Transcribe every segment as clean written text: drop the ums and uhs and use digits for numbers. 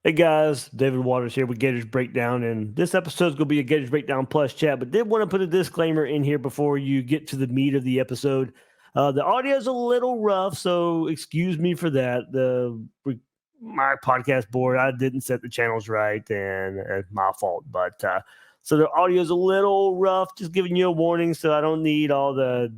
Hey guys, David Waters here with Gators Breakdown, and this episode is going to be a Gators Breakdown Plus chat, but did want to put a disclaimer in here before you get to the meat of the episode. The audio is a little rough, so excuse me for that. My podcast board, I didn't set the channels right, and it's my fault. But so the audio is a little rough, just giving you a warning, so I don't need all the,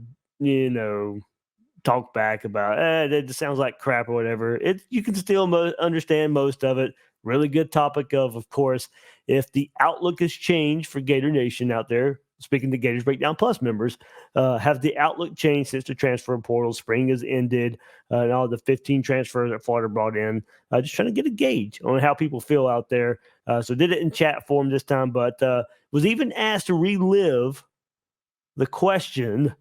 talk back about it just sounds like crap or whatever. You can still understand most of it. Really good topic of course, if the outlook has changed for Gator Nation out there, speaking to Gators Breakdown Plus members, have the outlook changed since the transfer portal spring has ended and all the 15 transfers that Florida brought in? Just trying to get a gauge on how people feel out there. So did it in chat form this time, but was even asked to relive the question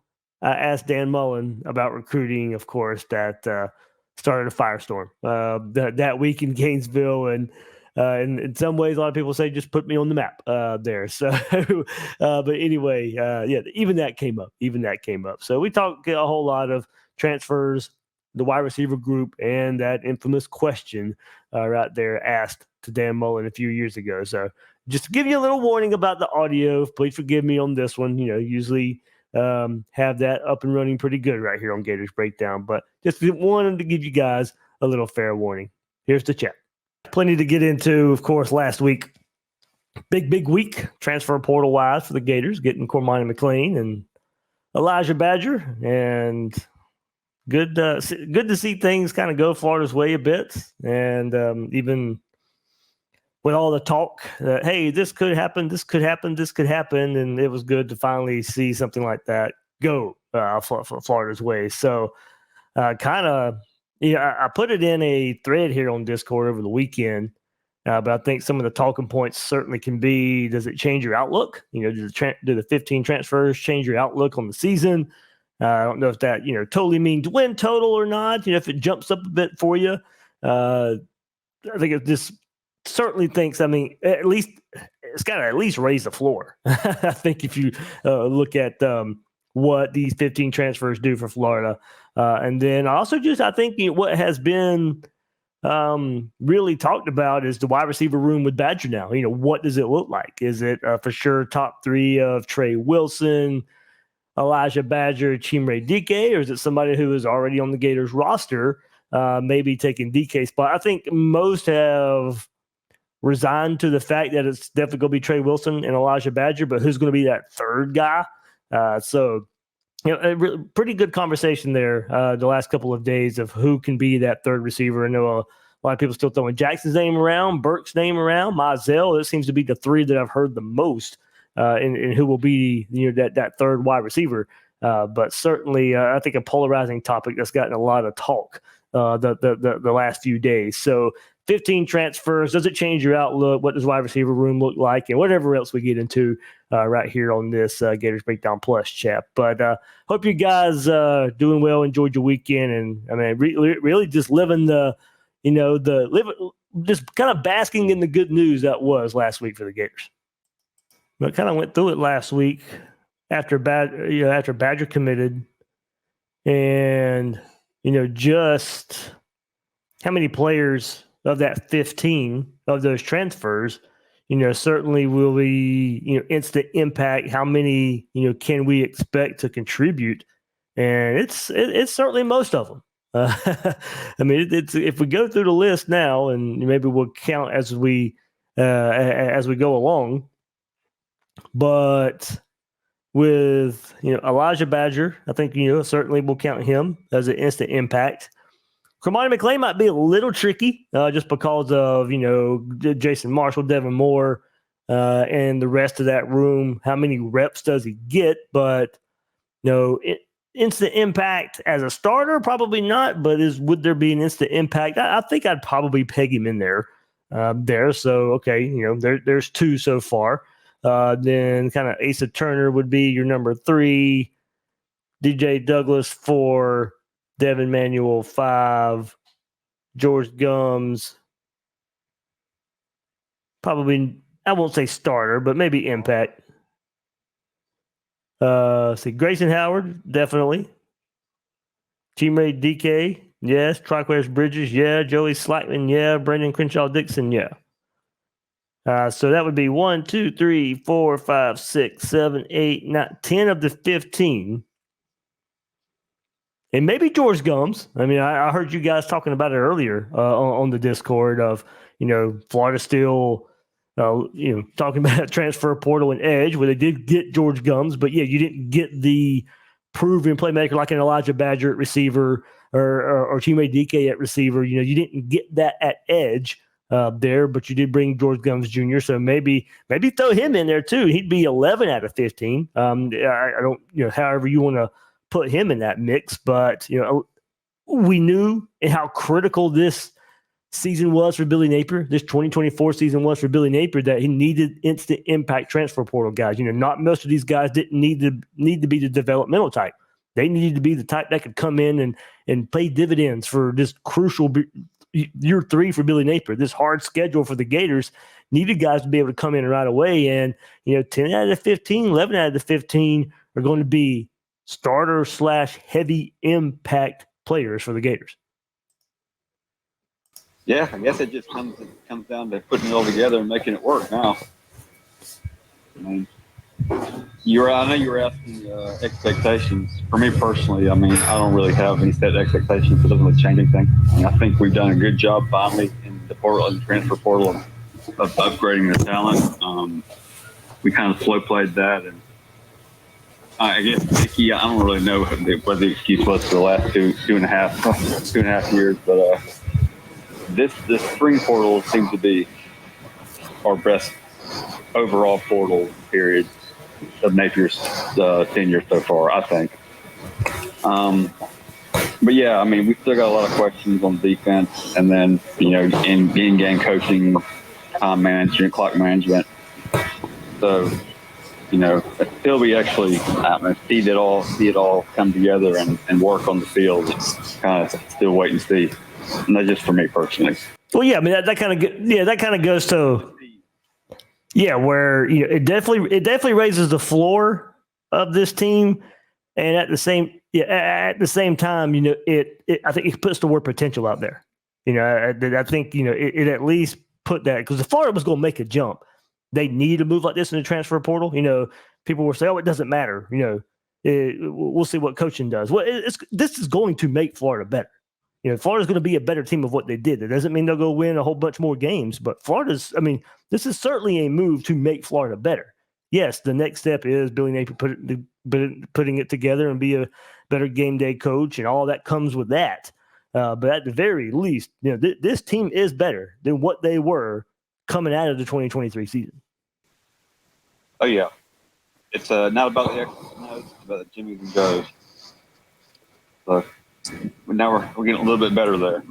I asked Dan Mullen about recruiting, of course, that started a firestorm that week in Gainesville. And in some ways, a lot of people say just put me on the map there. So, but anyway, even that came up. So we talked a whole lot of transfers, the wide receiver group, and that infamous question right there asked to Dan Mullen a few years ago. So just to give you a little warning about the audio, please forgive me on this one. Usually have that up and running pretty good right here on Gators Breakdown, but just wanted to give you guys a little fair warning. Here's the chat. Plenty to get into, of course. Last week, big week transfer portal wise for the Gators, getting Cormani McLean and Elijah Badger, and good to see things kind of go Florida's way a bit, and even with all the talk that, hey, this could happen, and it was good to finally see something like that go for Florida's way. So I put it in a thread here on Discord over the weekend, but I think some of the talking points certainly can be, does it change your outlook? Do the 15 transfers change your outlook on the season? I don't know if that, totally means win total or not. If it jumps up a bit for you, I think it just certainly thinks, at least it's got to at least raise the floor. I think if you look at what these 15 transfers do for Florida. And then also I think what has been really talked about is the wide receiver room with Badger now. What does it look like? Is it for sure top three of Trey Wilson, Elijah Badger, Chimere DK, or is it somebody who is already on the Gators roster, maybe taking DK's spot? I think most have resigned to the fact that it's definitely going to be Trey Wilson and Elijah Badger, but who's going to be that third guy? So a pretty good conversation there the last couple of days of who can be that third receiver. I know a lot of people still throwing Jackson's name around, Burke's name around, Mizell. It seems to be the three that I've heard the most in who will be that third wide receiver. But certainly, I think a polarizing topic that's gotten a lot of talk the last few days. So 15 transfers, does it change your outlook? What does wide receiver room look like? And whatever else we get into right here on this Gators Breakdown Plus chat. But hope you guys doing well, enjoyed your weekend, and really just living just kind of basking in the good news that was last week for the Gators. But kind of went through it last week after Badger committed, and just how many players of that 15 of those transfers, certainly will be, instant impact. How many, can we expect to contribute? And it's certainly most of them. It's if we go through the list now, and maybe we'll count as we go along. But with Elijah Badger, I think certainly we'll count him as an instant impact. Cormani McLean might be a little tricky just because of, Jason Marshall, Devin Moore, and the rest of that room. How many reps does he get? But, instant impact as a starter, probably not. But would there be an instant impact? I think I'd probably peg him in there. So, okay, there's two so far. Then kind of Asa Turner would be your number 3. DJ Douglas 4. Devin Manuel 5, George Gums, probably, I won't say starter, but maybe impact. Grayson Howard, definitely. Teammate DK, yes. Triquest Bridges, yeah. Joey Slackman, yeah. Brandon Crenshaw Dixon, yeah. So that would be 1, 2, 3, 4, 5, 6, 7, 8, 9, 10 of the 15. And maybe George Gums. I mean, I heard you guys talking about it earlier on the Discord of, Florida still, talking about transfer portal and edge where they did get George Gums, but yeah, you didn't get the proven playmaker like an Elijah Badger at receiver or Chime DK at receiver. You didn't get that at edge there, but you did bring George Gums Jr. So maybe throw him in there too. He'd be 11 out of 15. I don't, however you want to put him in that mix, but we knew how critical this season was for Billy Napier. This 2024 season was for Billy Napier, that he needed instant impact transfer portal guys. Not most of these guys didn't need to be the developmental type. They needed to be the type that could come in and pay dividends for this crucial year 3 for Billy Napier. This hard schedule for the Gators needed guys to be able to come in right away. And 10 out of the 15, 11 out of the 15 are going to be starter / heavy impact players for the Gators. Yeah, I guess it just comes down to putting it all together and making it work now. I mean, I know you were asking expectations. For me personally, I mean, I don't really have any set expectations. It doesn't really change anything. I think we've done a good job finally in the portal and transfer portal of upgrading the talent. We kind of slow played that, and I guess Mickey, I don't really know what the excuse was for the last two and a half years, but this spring portal seems to be our best overall portal period of Napier's tenure so far, I think. But yeah, I mean, we still got a lot of questions on defense, and then in game coaching, time management, clock management. So. Until we actually see it all come together and work on the field, it's kind of still wait and see. And that's just for me personally. Well, yeah, I mean that kind of goes to where it definitely raises the floor of this team, and at the same time, I think it puts the word potential out there. I think it at least put that, because the Florida was going to make a jump. They need to move like this in the transfer portal. People will say, "Oh, it doesn't matter." We'll see what coaching does. Well, this is going to make Florida better. Florida's going to be a better team of what they did. That doesn't mean they'll go win a whole bunch more games, but this is certainly a move to make Florida better. Yes, the next step is Billy Napier putting it together and be a better game day coach, and all that comes with that. But at the very least, this team is better than what they were coming out of the 2023 season. Oh yeah, it's not about the X's and O's, it's about the Jimmy's and Joes. So now we're getting a little bit better there.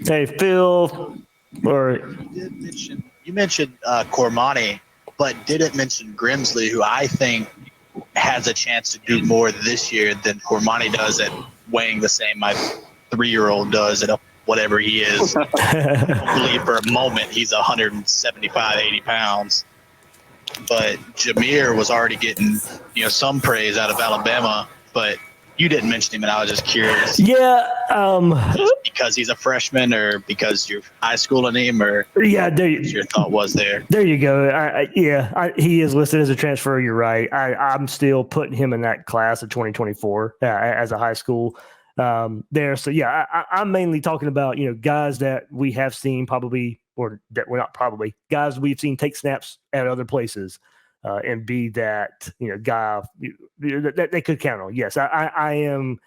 Hey Phil, you mentioned Cormani, but didn't mention Grimsley, who I think has a chance to do more this year than Cormani does at weighing the same my 3-year-old does at whatever he is. I don't believe for a moment he's 175, 80 pounds. But Jameer was already getting some praise out of Alabama, but you didn't mention him, and I was just curious. Yeah. Just because he's a freshman, or because you're high schooling him, or your thought was there? There you go. He is listed as a transfer. You're right. I'm still putting him in that class of 2024 as a high school there. So yeah, I'm mainly talking about guys that we have seen probably, or that we're not probably, guys we've seen take snaps at other places. And be that guy that they could count on. Yes, I am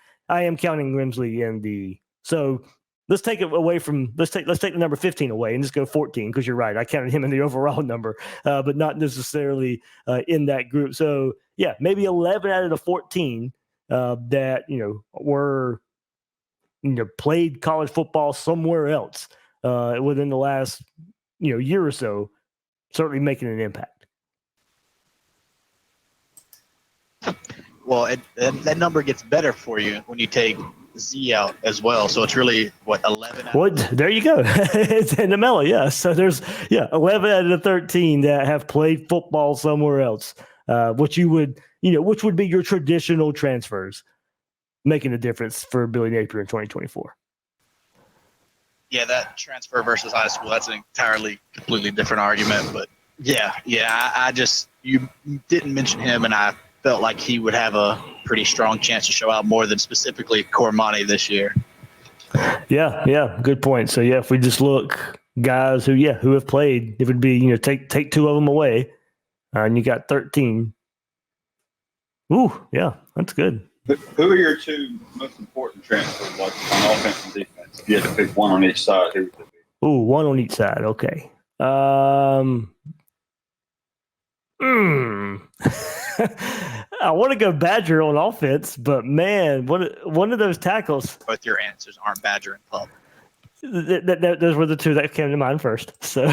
counting Grimsley in the. So let's take it away from let's take the number 15 away and just go 14, because you're right, I counted him in the overall number, but not necessarily in that group. So yeah, maybe 11 out of the 14 that were played college football somewhere else within the last year or so, certainly making an impact. Well, that number gets better for you when you take Z out as well. So it's really, 11 out? Well, there you go. It's in the mellow, yeah. So there's, 11 out of the 13 that have played football somewhere else which would be your traditional transfers making a difference for Billy Napier in 2024. Yeah, that transfer versus high school, that's an entirely completely different argument. But I just, you didn't mention him, and I felt like he would have a pretty strong chance to show out more than specifically Cormani this year. Yeah, good point. So if we just look guys who have played, it would be take two of them away, and you got 13. Ooh, yeah, that's good. Who are your two most important transfers, like on offense and defense? If you had to pick one on each side, who would it be? Ooh, one on each side. Okay. I want to go Badger on offense, but man, one of those tackles. Both your answers aren't Badger and Pup. Those were the two that came to mind first. So.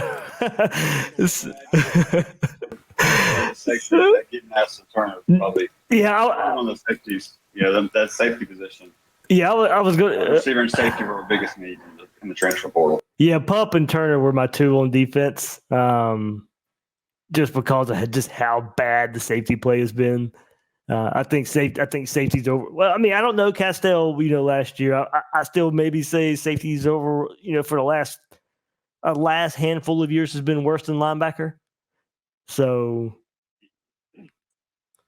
Safety, that getting asked to Turner probably. Yeah, on the safeties. That safety position. Yeah, I was going. Receiver and safety were our biggest need in the transfer portal. Yeah, Pup and Turner were my two on defense. Just because of just how bad the safety play has been. I think safety's over. Well, I mean, I don't know Castell. Last year, I still maybe say safety's over. For the last handful of years has been worse than linebacker. So,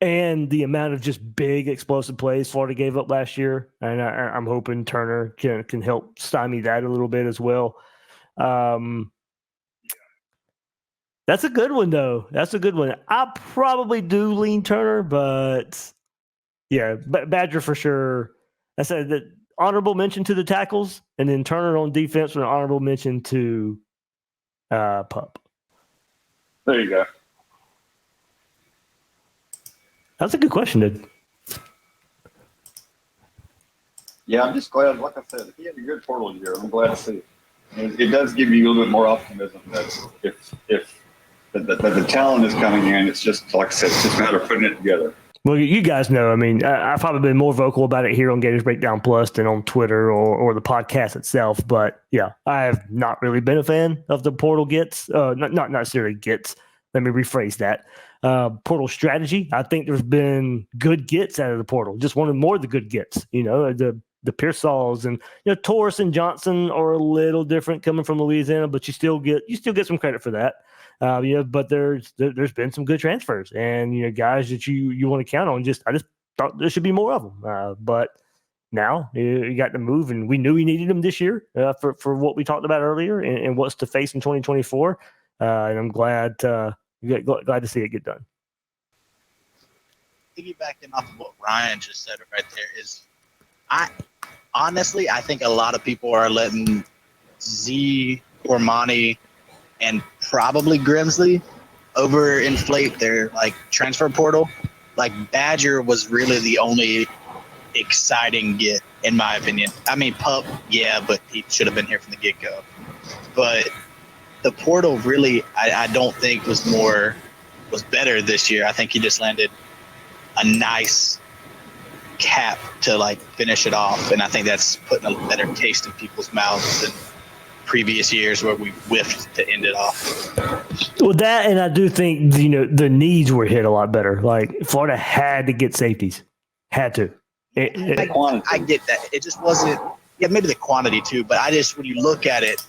and the amount of just big explosive plays Florida gave up last year, and I'm hoping Turner can help stymie that a little bit as well. That's a good one, though. That's a good one. I probably do lean Turner, but yeah, Badger for sure. I said that honorable mention to the tackles, and then Turner on defense with an honorable mention to Pup. There you go. That's a good question, dude. Yeah, I'm just glad. Like I said, he had a good portal year. I'm glad to see it. It does give you a little bit more optimism that if the talent is coming in, it's just like I said, it's just a matter of putting it together. Well, you guys know, I mean, I've probably been more vocal about it here on Gators Breakdown Plus than on Twitter or the podcast itself. But yeah, I have not really been a fan of the portal gets. Not necessarily gets. Let me rephrase that. Portal strategy. I think there's been good gets out of the portal. Just wanted more of the good gets. The Pearsalls and Torres and Johnson are a little different coming from Louisiana, but you still get some credit for that. But there's been some good transfers and guys that you want to count on. I just thought there should be more of them. But now you got to move, and we knew we needed them this year for what we talked about earlier and what's to face in 2024. And I'm glad to see it get done. Piggybacking off of what Ryan just said right there is, I think a lot of people are letting Z, Cormani, and probably Grimsley overinflate their transfer portal. Badger was really the only exciting get, in my opinion. I mean, Pup, yeah, but he should have been here from the get-go. But the portal really, I don't think was better this year. I think he just landed a nice cap to finish it off, and I think that's putting a better taste in people's mouths than previous years where we whiffed to end it off. Well, that, and I do think the needs were hit a lot better. Florida had to get safeties, had to. I get that. It just wasn't. Yeah, maybe the quantity too, but when you look at it,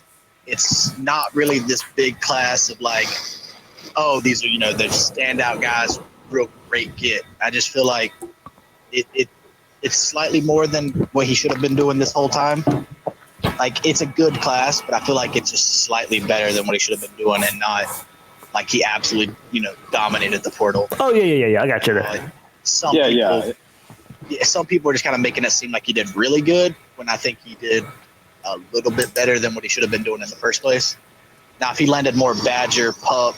it's not really this big class of these are the standout guys, real great get. I just feel like it's slightly more than what he should have been doing this whole time. It's a good class, but I feel like it's just slightly better than what he should have been doing, and not he absolutely dominated the portal. Oh yeah. I got you there. Some people are just kind of making it seem like he did really good when I think he did a little bit better than what he should have been doing in the first place. Now, if he landed more Badger, Pup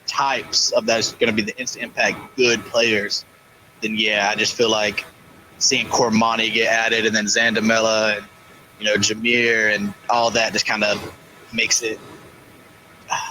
types of that's going to be the instant impact good players, then yeah, I just feel like seeing Cormani get added and then Zandamela and Jameer and all that just kind of makes it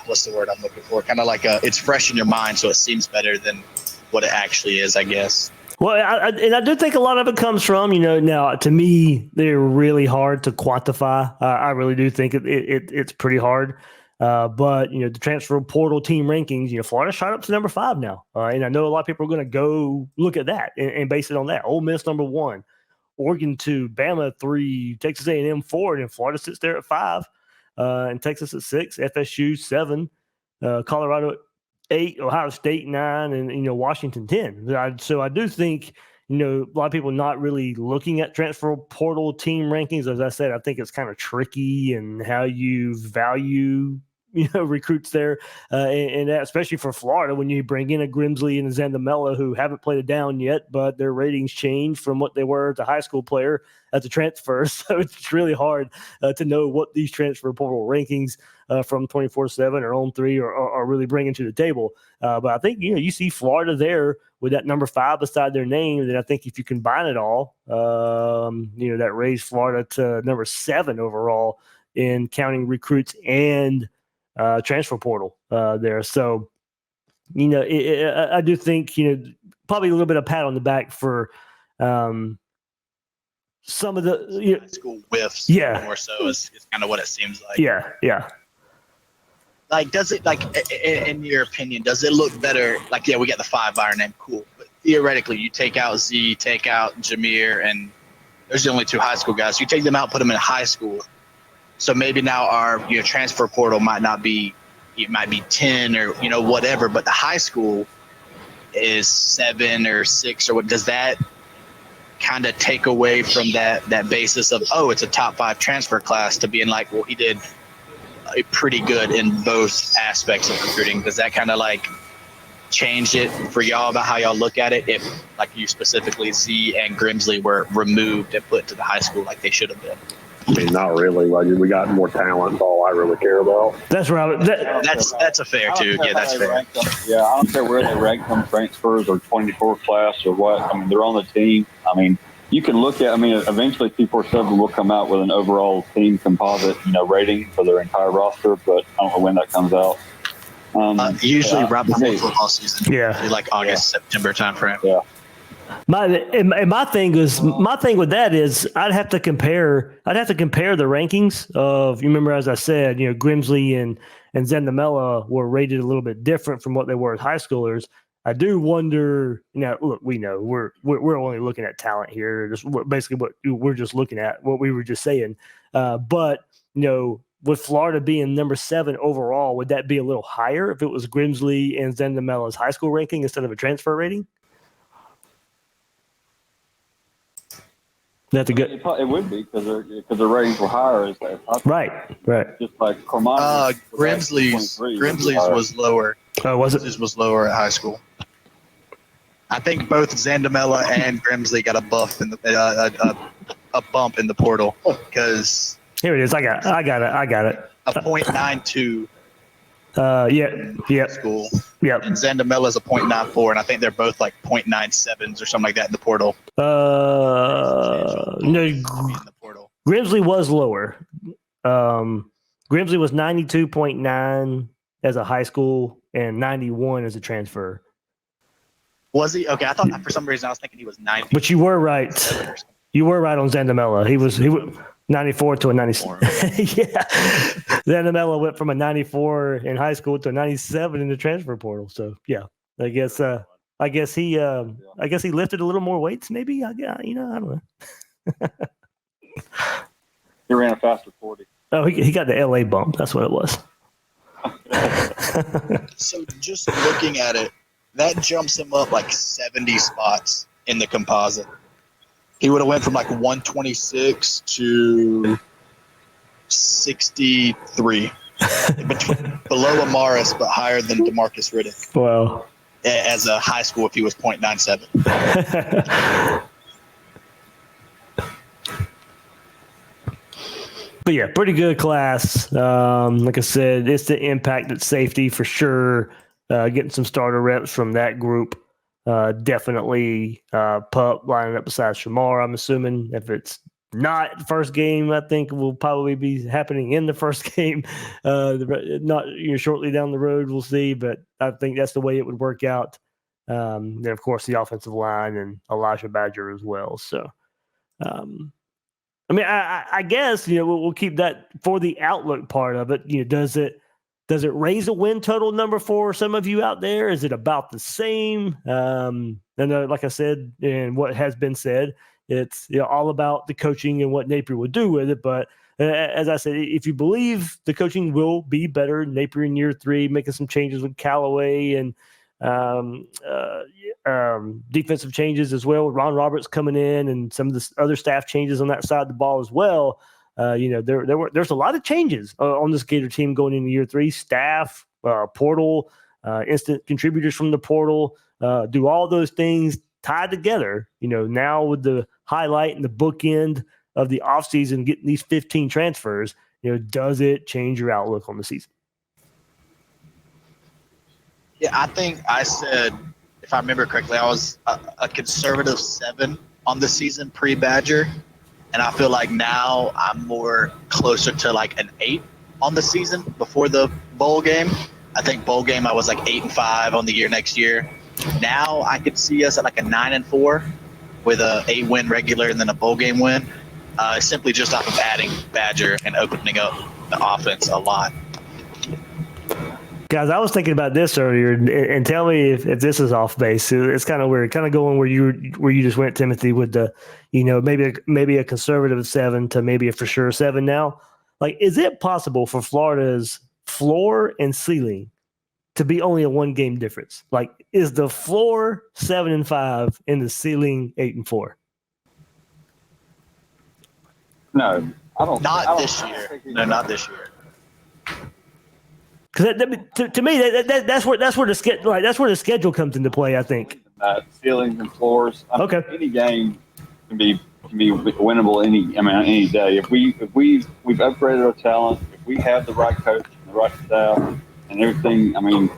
what's the word I'm looking for? Kind of it's fresh in your mind, so it seems better than what it actually is, I guess. Well, I do think a lot of it comes from, now to me, they're really hard to quantify. I really do think it's pretty hard. But the transfer portal team rankings, Florida shot up to number 5 now, and I know a lot of people are going to go look at that and base it on that. Ole Miss number 1, Oregon 2, Bama 3, Texas A&M 4, and Florida sits there at 5, and Texas at 6, FSU 7, Colorado 8, Ohio State 9, and Washington 10. So I do think a lot of people not really looking at transfer portal team rankings. As I said, I think it's kind of tricky and how you value recruits there, and that, especially for Florida, when you bring in a Grimsley and a Zandamela who haven't played it down yet, but their ratings change from what they were as a high school player as a transfer. So it's really hard to know what these transfer portal rankings from 24/7 or On3 are really bringing to the table. But I think you see Florida there with that number 5 beside their name. And I think if you combine it all, that raised Florida to number 7 overall in counting recruits and transfer portal there. So, I do think, probably a little bit of pat on the back for some of the high school whiffs. Yeah. More so is kind of what it seems like. Yeah. Like, does it, like, in your opinion, does it look better? Like, yeah, we got the 5 iron name, cool. But theoretically, you take out Z, take out Jameer, and there's the only 2 high school guys. You take them out, put them in high school. So maybe now our transfer portal might not be, it might be 10 or whatever, but the high school is 7 or 6 or what? Does that kind of take away from that basis of, oh, it's a top 5 transfer class, to being like, well, he did pretty good in both aspects of recruiting? Does that kind of like change it for y'all about how y'all look at it, if like you specifically, Z and Grimsley were removed and put to the high school like they should have been? I mean, not really. Like, we got more talent. That's all I really care about. That's right. That's a fair too. Yeah, that's fair. Yeah, I don't care where they rank them, transfers or 24 class or what. I mean, they're on the team. I mean, you can look at. I mean, eventually 247 will come out with an overall team composite, rating for their entire roster. But I don't know when that comes out. Usually right before football season. Yeah, like August, September timeframe. Yeah. My thing with that is I'd have to compare the rankings of, you remember, as I said, Grimsley and Zandamela were rated a little bit different from what they were as high schoolers. I do wonder, look, we know we're only looking at talent here, just basically what we're just looking at, what we were just saying. But with Florida being number 7 overall, would that be a little higher if it was Grimsley and Zandamela's high school ranking instead of a transfer rating? That's a good. It would be because their ratings were higher. Right. Just like Cormani. Grimsley's was lower. Oh, was it? Grimsley's was lower at high school. I think both Zandamela and Grimsley got a buff in a bump in the portal, because here it is. I got it. A .92. Yeah. School. Yep. And Zandamela's a .94, and I think they're both like .97s or something like that in the portal. No, In the portal. Grimsley was lower. Grimsley was 92.9 as a high school and 91 as a transfer. Was he? Okay, I thought for some reason I was thinking he was 90. But you were right. You were right on Zandamela. He was 94 to a 97. Yeah. Zandamela went from a 94 in high school to a 97 in the transfer portal. So yeah, I guess he lifted a little more weights. Maybe I don't know. He ran a faster 40. Oh, he got the LA bump. That's what it was. So just looking at it, that jumps him up like 70 spots in the composite. He would have went from like 126 to 63. Below Amaris, but higher than DeMarcus Riddick. Wow. As a high school, if he was .97. But yeah, pretty good class. Like I said, it's the impact at safety for sure. Getting some starter reps from that group. Definitely Pup lining up beside Shamar, I'm assuming. If it's not the first game, I think will probably be happening in the first game. Not shortly down the road, we'll see. But I think that's the way it would work out. Then, of course, the offensive line and Elijah Badger as well. So, I guess, we'll keep that for the outlook part of it. Does it Does it raise a win total number for some of you out there? Is it about the same? And like I said, and what has been said, it's all about the coaching and what Napier will do with it. But as I said, if you believe the coaching will be better, Napier in year 3, making some changes with Callaway and defensive changes as well, with Ron Roberts coming in and some of the other staff changes on that side of the ball as well. There's a lot of changes on this Gator team going into year 3. Staff, portal, instant contributors from the portal, do all those things tied together. Now with the highlight and the bookend of the offseason, getting these 15 transfers, does it change your outlook on the season? Yeah, I think I said, if I remember correctly, I was a conservative 7 on the season pre-Badger. And I feel like now I'm more closer to like an 8 on the season before the bowl game. I think bowl game I was like 8-5 on the year next year. Now I could see us at like a 9-4 with a 8-win regular and then a bowl game win. Simply just off of adding Badger and opening up the offense a lot. Guys, I was thinking about this earlier, and tell me if this is off base. It's kind of weird, kind of going where you just went, Timothy, with the, maybe a conservative 7 to maybe a for sure 7 now. Like, is it possible for Florida's floor and ceiling to be only a 1-game difference? Like, is the floor 7-5 and the ceiling 8-4? No, I don't. Not this year. No, not this year. Because to me, that's where the schedule comes into play, I think. Ceilings and floors. Okay. Any game can be winnable any day. If we've upgraded our talent, if we have the right coach and the right staff and everything,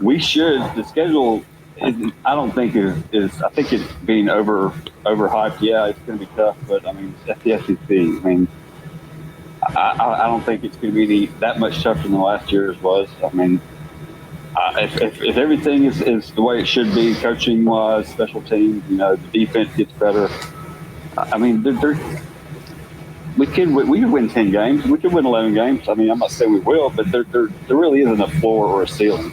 we should. The schedule I don't think is. I think it's being overhyped. Yeah, it's going to be tough, but it's the SEC. I don't think it's going to be that much tougher than the last year's was. If everything is the way it should be, coaching wise, special teams, the defense gets better. We could win 10 games. We could win 11 games. I'm not saying we will, but there really isn't a floor or a ceiling.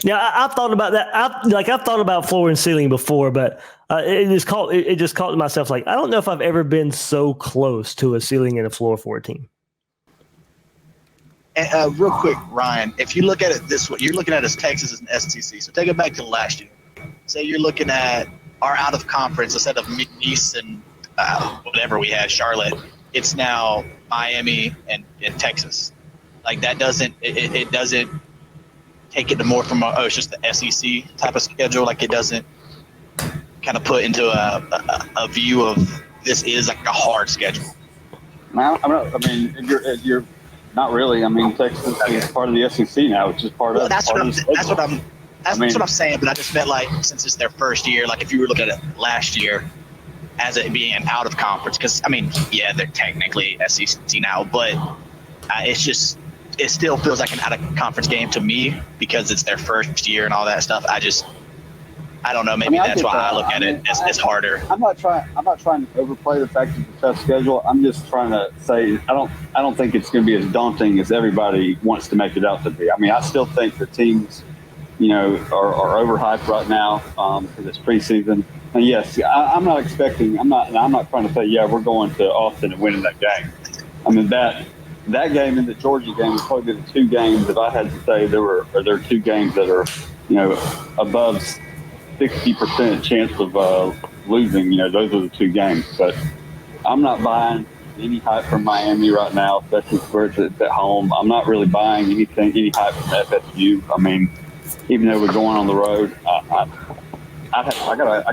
Yeah, I've thought about that. I've thought about floor and ceiling before, but it just caught to myself. Like, I don't know if I've ever been so close to a ceiling and a floor for a team. And real quick, Ryan, if you look at it this way, you're looking at it as Texas as an SEC. So take it back to last year. Say you're looking at our out of conference instead of East and whatever we had, Charlotte. It's now Miami and Texas. Like, that doesn't it doesn't take it to more from it's just the SEC type of schedule. Like, it doesn't kind of put into a view of this is like a hard schedule. You're not really. Texas is part of the SEC now, which is part of. That's what I'm saying. But I just meant, like, since it's their first year, like if you were looking at it last year as it being an out of conference, because yeah, they're technically SEC now, but it still feels like an out of conference game to me because it's their first year and all that stuff. I don't know. Maybe that's why I look at it as harder. I'm not trying to overplay the fact that it's a tough schedule. I'm just trying to say I don't think it's going to be as daunting as everybody wants to make it out to be. I still think the teams, are overhyped right now because it's preseason. And yes, I'm not expecting. I'm not trying to say we're going to Austin and winning that game. That game and the Georgia game is probably the 2 games. If I had to say there are 2 games that are above 60% chance of losing, those are the 2 games. But I'm not buying any hype from Miami right now, especially where it's at home. I'm not really buying any hype from FSU. Even though we're going on the road, I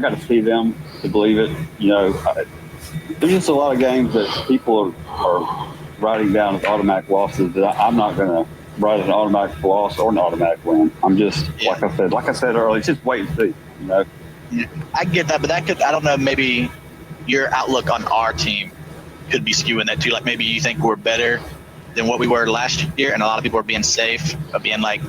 gotta see them to believe it. There's just a lot of games that people are writing down as automatic losses that I'm not going to write an automatic loss or an automatic win. I'm just, like I said earlier, just wait and see, Yeah, I get that, but I don't know, maybe your outlook on our team could be skewing that too. Like, maybe you think we're better than what we were last year, and a lot of people are being safe, being like,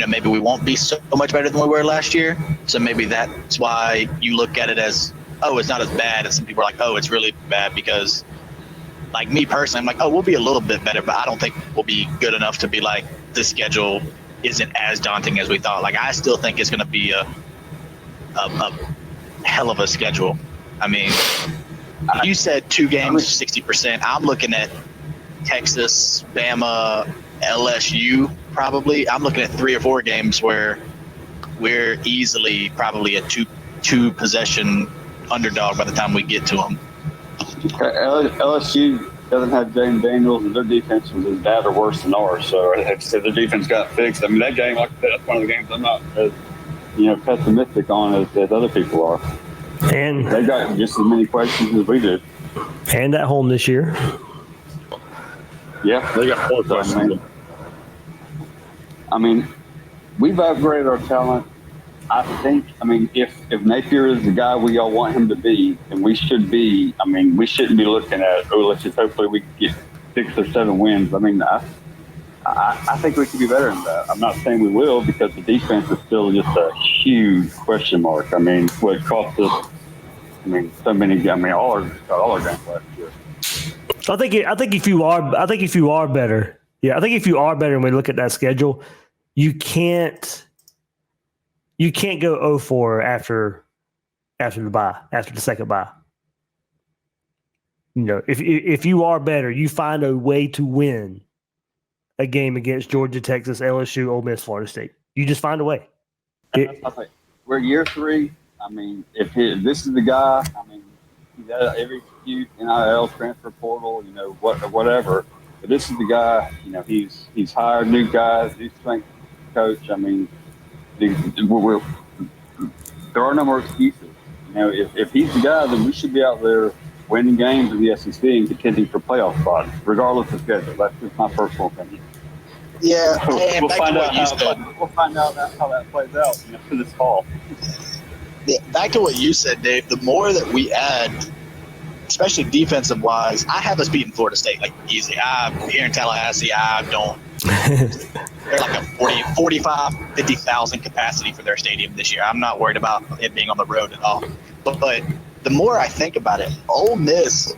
maybe we won't be so much better than we were last year. So maybe that's why you look at it as, oh, it's not as bad. And some people are like, oh, it's really bad because like me personally, I'm like, oh, we'll be a little bit better, but I don't think we'll be good enough to be like, the schedule isn't as daunting as we thought. Like, I still think it's going to be a hell of a schedule. I mean, you said 2 games, 60%. I'm looking at Texas, Bama, LSU, probably. I'm looking at 3 or 4 games where we're easily probably a two possession underdog by the time we get to them. LSU doesn't have James Daniels, and their defense was as bad or worse than ours. So if their defense got fixed, I mean, that game, like I said, that's one of the games I'm not as pessimistic on as other people are. And they got just as many questions as we did. And at home this year. Yeah, they got 4 questions. I mean, we've upgraded our talent. I think, if Napier is the guy we all want him to be, and we should be, we shouldn't be looking at, let's just hopefully we can get 6 or 7 wins. I think we could be better than that. I'm not saying we will, because the defense is still just a huge question mark. What cost us, so many, all our games last year. I think if you are better, and we look at that schedule, you can't go 0-4 after the bye, after the second bye. If you are better, you find a way to win a game against Georgia, Texas, LSU, Ole Miss, Florida State. You just find a way. We're year 3. If this is the guy, he's at every excuse, NIL, transfer portal, whatever. But this is the guy, he's hired new guys, new strength coach. There are no more excuses. If he's the guy, then we should be out there winning games in the SEC and contending for playoff spots, regardless of schedule. That's just my personal opinion. Yeah, we'll find out how that plays out for this fall. Yeah, back to what you said, Dave. The more that we add, especially defensive wise, I have us beating Florida State like easy. Here in Tallahassee, I don't. They're like a 45, 50,000 capacity for their stadium this year. I'm not worried about it being on the road at all. But the more I think about it, Ole Miss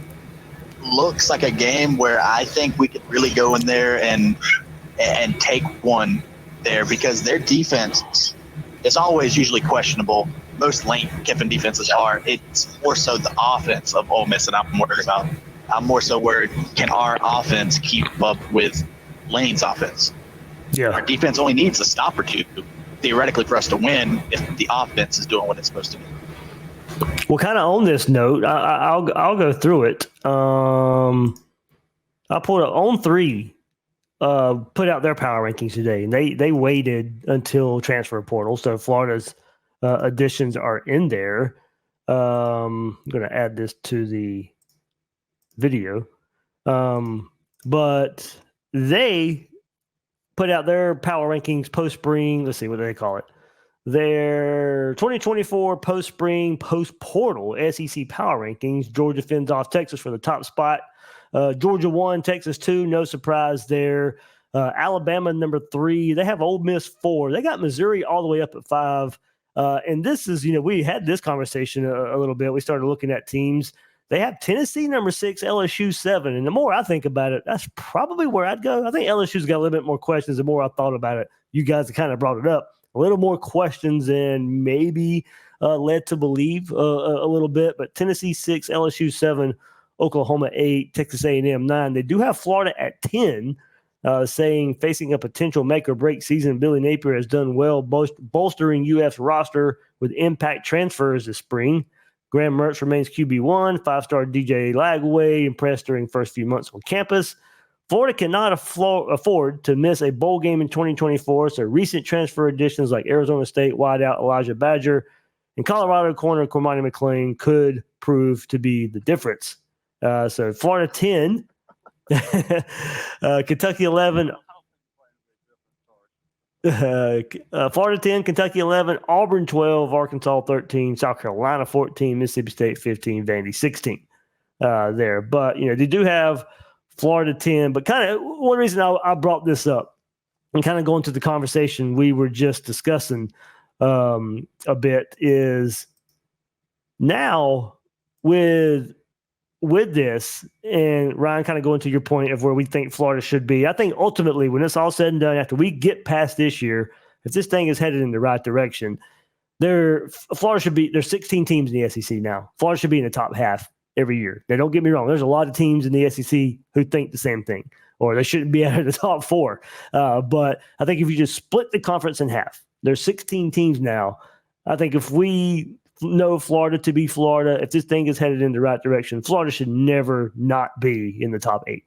looks like a game where I think we could really go in there and take one there, because their defense is always usually questionable. Most Lane Kiffin defenses are. It's more so the offense of Ole Miss that I'm worried about. I'm more so worried, can our offense keep up with Lane's offense? Yeah. Our defense only needs a stop or 2, theoretically, for us to win if the offense is doing what it's supposed to do. Well, kind of on this note, I'll go through it. I pulled up On 3. Put out their power rankings today, and they waited until transfer portal. So Florida's additions are in there. I'm going to add this to the video. But they put out their power rankings post-spring. Let's see, what do they call it? Their 2024 post-spring, post-portal SEC power rankings. Georgia fends off Texas for the top spot. Georgia 1, Texas 2, no surprise there. Alabama number 3. They have Ole Miss 4. They got Missouri all the way up at 5. And this is, we had this conversation a little bit. We started looking at teams. They have Tennessee number 6, LSU 7. And the more I think about it, that's probably where I'd go. I think LSU's got a little bit more questions the more I thought about it. You guys have kind of brought it up. A little more questions and maybe led to believe a little bit. But Tennessee 6, LSU 7, Oklahoma 8, Texas A&M 9. They do have Florida at 10, saying facing a potential make-or-break season, Billy Napier has done well bolstering UF's roster with impact transfers this spring. Graham Mertz remains QB1. 5-star DJ Lagway impressed during first few months on campus. Florida cannot afford to miss a bowl game in 2024, so recent transfer additions like Arizona State wideout Elijah Badger and Colorado corner Cormani McClain could prove to be the difference. So Florida 10, Kentucky 11, Florida 10, Kentucky 11, Auburn 12, Arkansas 13, South Carolina 14, Mississippi State 15, Vandy 16 there. But, they do have Florida 10. But kind of one reason I brought this up and kind of going to the conversation we were just discussing a bit is now with with this, and Ryan, kind of going to your point of where we think Florida should be, I think ultimately when it's all said and done, after we get past this year, if this thing is headed in the right direction, Florida should be, there's 16 teams in the SEC now. Florida should be in the top half every year. Now, don't get me wrong. There's a lot of teams in the SEC who think the same thing, or they shouldn't be out of the top 4. But I think if you just split the conference in half, there's 16 teams now. I think if we know Florida to be Florida, if this thing is headed in the right direction, Florida should never not be in the top 8.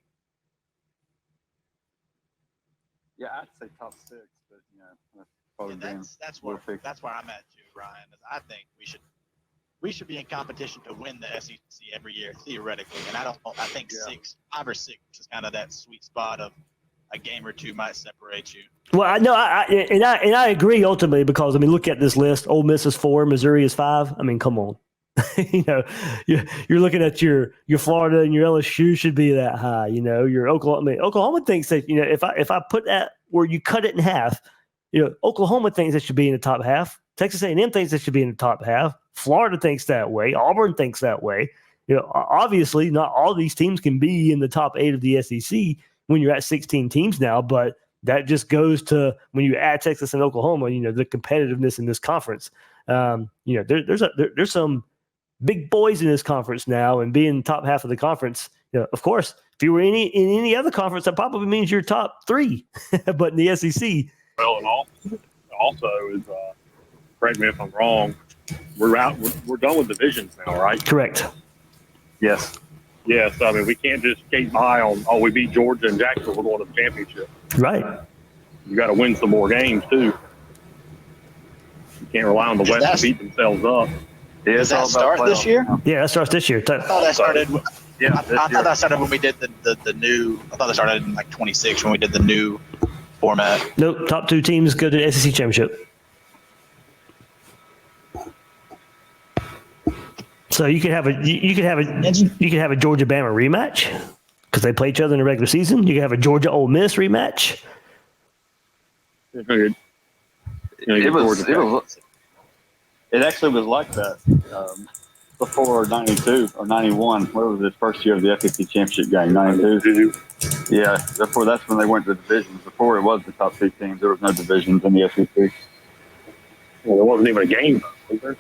Yeah, I'd say top 6, but that's probably that's where I'm at too, Ryan. Is I think we should be in competition to win the SEC every year theoretically, and I think 5 or 6 is kind of that sweet spot of a game or two might separate you. Well, I agree ultimately, because look at this list. Ole Miss is 4, Missouri is 5. Come on. You're looking at your Florida and your LSU should be that high. Your Oklahoma. Oklahoma thinks that if I put that where you cut it in half, Oklahoma thinks it should be in the top half. Texas A&M thinks it should be in the top half. Florida thinks that way. Auburn thinks that way. Obviously, not all these teams can be in the top 8 of the SEC when you're at 16 teams now, but that just goes to when you add Texas and Oklahoma, the competitiveness in this conference. There's some big boys in this conference now, and being top half of the conference, of course, if you were in any other conference, that probably means you're top 3, but in the SEC. Well, and also is, correct me if I'm wrong, we're done with divisions now, right? Correct. Yes. Yes, we can't just skate by on, we beat Georgia and Jacksonville, we're going to the championship. Right. You got to win some more games, too. You can't rely on the West to beat themselves up. Yeah, Does that start this year? Yeah, that starts this year. I thought that started. Yeah, I thought that started when we did the new. I thought that started in 26 when we did the new format. Nope. Top 2 teams go to the SEC championship. So you could have a Georgia Bama rematch because they play each other in the regular season. You could have a Georgia Ole Miss rematch. It actually was like that before 92 or 91. What was the first year of the SEC championship game? 92. Yeah, that's when they went to the divisions. Before it was the top 2 teams. There was no divisions in the SEC. Well, there wasn't even a game, was there?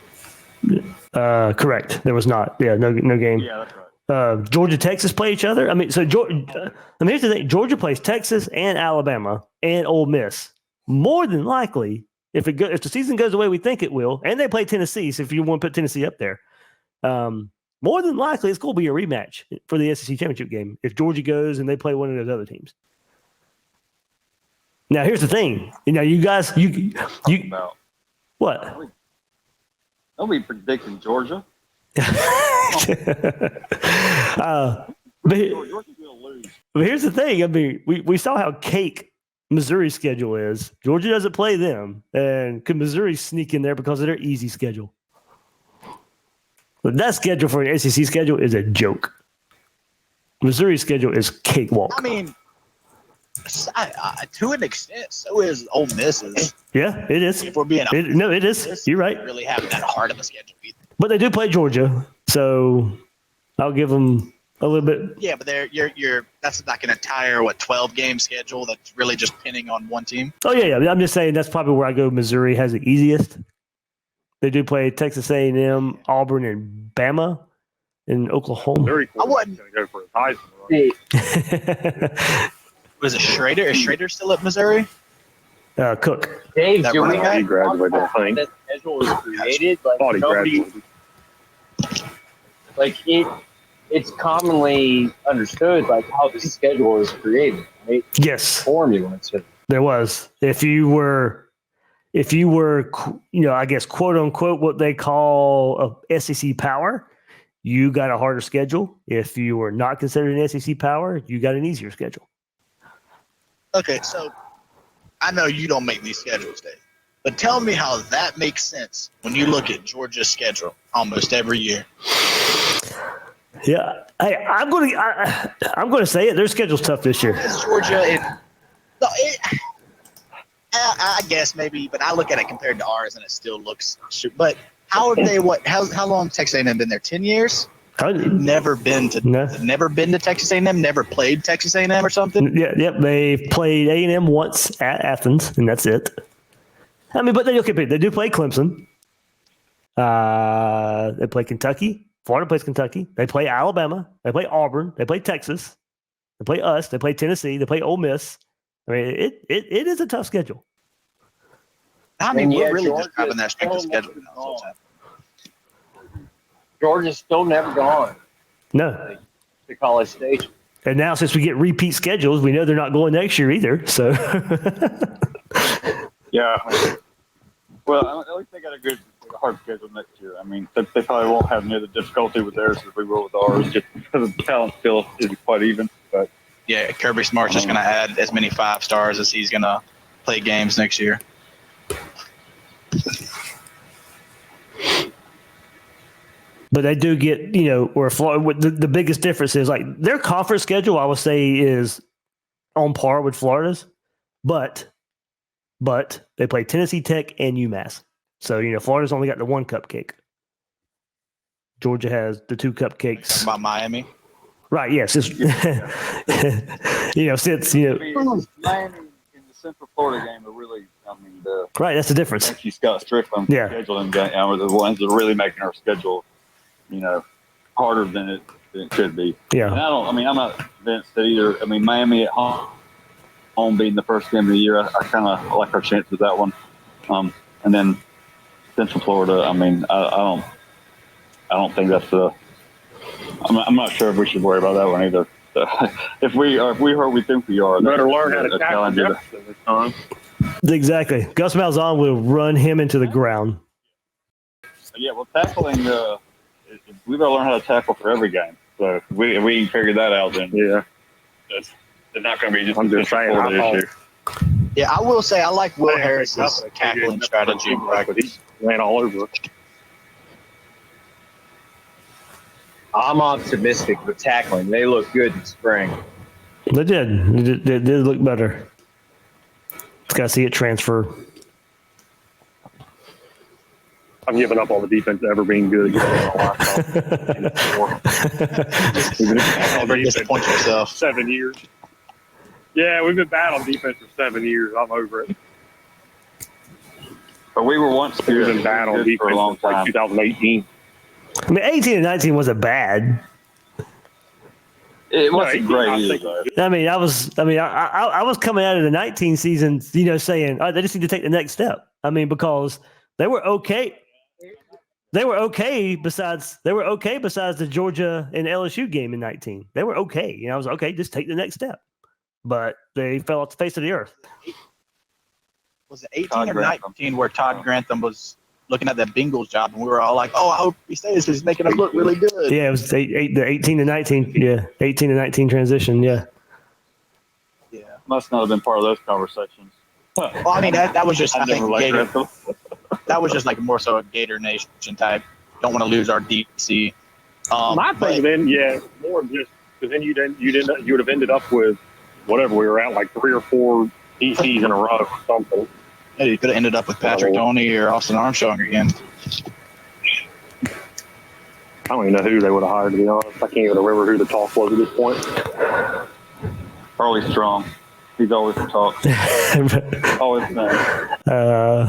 Correct. There was not. Yeah, no game. Yeah, that's right. Georgia, Texas play each other. Here's the thing: Georgia plays Texas and Alabama and Ole Miss. More than likely, if the season goes the way we think it will, and they play Tennessee, so if you want to put Tennessee up there, more than likely it's going to be a rematch for the SEC championship game if Georgia goes and they play one of those other teams. Now, here's the thing: you guys, what? Nobody predicting Georgia. But Georgia's going to lose. here's the thing. We saw how cake Missouri's schedule is. Georgia doesn't play them. And could Missouri sneak in there because of their easy schedule? But that schedule for an SEC schedule is a joke. Missouri's schedule is cakewalk. To an extent, so is Ole Miss's. Yeah, it is. If we're being honest, it is. You're right. Really having that hard of a schedule either. But they do play Georgia, so I'll give them a little bit. Yeah, but that's not going to tire 12-game schedule that's really just pinning on one team. Oh yeah. I'm just saying that's probably where I go. Missouri has the easiest. They do play Texas A&M, Auburn, and Bama, and Oklahoma. Very cool. I wouldn't go for a Tyson. Was it Schrader? Is Schrader still at Missouri? Cook. Dave, That do we running back? have He graduated, I think. the schedule was created? Like Thought he nobody, graduated. like it's commonly understood like how the schedule is created, right? Yes, Formula. So there was. If you were, I guess quote unquote what they call a SEC power, you got a harder schedule. If you were not considered an SEC power, you got an easier schedule. Okay, so I know you don't make these schedules, Dave, but tell me how that makes sense when you look at Georgia's schedule almost every year. Yeah, hey, I'm gonna say it. Their schedule's tough this year. It's Georgia. I guess maybe, but I look at it compared to ours, and it still looks. But how have they? How long Texas A&M been there? 10 years? Never been to Texas A&M. Never played Texas A&M or something. Yeah, yep. They played A&M once at Athens, and that's it. I mean, but they do play Clemson. They play Kentucky. Florida plays Kentucky. They play Alabama. They play Auburn. They play Texas. They play us. They play Tennessee. They play Ole Miss. I mean, it is a tough schedule. I mean, we're really just having that strength of schedule now. Georgia's still never gone. No. To College Station. And now, since we get repeat schedules, we know they're not going next year either. So, yeah. Well, at least they got a hard schedule next year. I mean, they probably won't have near the difficulty with theirs as we will with ours, just because the talent still isn't quite even. But yeah, Kirby Smart's just going to add as many 5 stars as he's going to play games next year. but they do get, where Florida, the biggest difference is like their conference schedule, I would say, is on par with Florida's, but they play Tennessee Tech and UMass. So, Florida's only got the 1 cupcake. Georgia has the 2 cupcakes. About Miami? Right, yes. Since, Miami in the Central Florida game are really, right, that's the difference. Thank you, Scott Strickland, yeah. scheduling game are the ones that are really making our schedule, harder than it could be. Yeah. And I'm not convinced that either. Miami at home being the first game of the year, I kind of like our chances with that one. And then Central Florida, I don't think that's I'm not sure if we should worry about that one either. So, if we are what we think we are, better learn how to tackle Jefferson this time. Exactly. Gus Malzahn will run him into the ground. Yeah, well, tackling, we better learn how to tackle for every game. So if we can figure that out, then it's not going to be just I'm just saying, issue. Yeah, I will say I like Will Harris's tackling strategy. But he ran all over it. I'm optimistic with tackling. They look good in spring. They did. They did look better. Just got to see it transfer. I'm giving up on the defense ever being good. Never disappoint yourself. 7 years. Yeah, we've been bad on defense for 7 years. I'm over it. But we were once We've been bad on defense for a long time. 2018. 18 and 19 wasn't bad. It wasn't great either. I was coming out of the 19 season, saying they just need to take the next step. Because they were okay. They were okay besides the Georgia and LSU game in 19. They were okay. I was okay, just take the next step. But they fell off the face of the earth. Was it 18 or 19 where Todd Grantham was looking at that Bengals job, and we were all like, "Oh, I hope he stays because he's making them look really good." Yeah, it was the 18 to 19. Yeah, 18 to 19 transition. Yeah. Yeah. Must not have been part of those conversations. Well, that was just I think Gator. That was just like more so a Gator Nation type. Don't want to lose our DC. My thing then, more just because then you would have ended up with whatever we were at, like 3 or 4 DCs in a row or something. Yeah, you could have ended up with Patrick Toney or Austin Armstrong again. I don't even know who they would have hired, to be honest. I can't even remember who the talk was at this point. Probably Strong. He's always the talk. Always nice.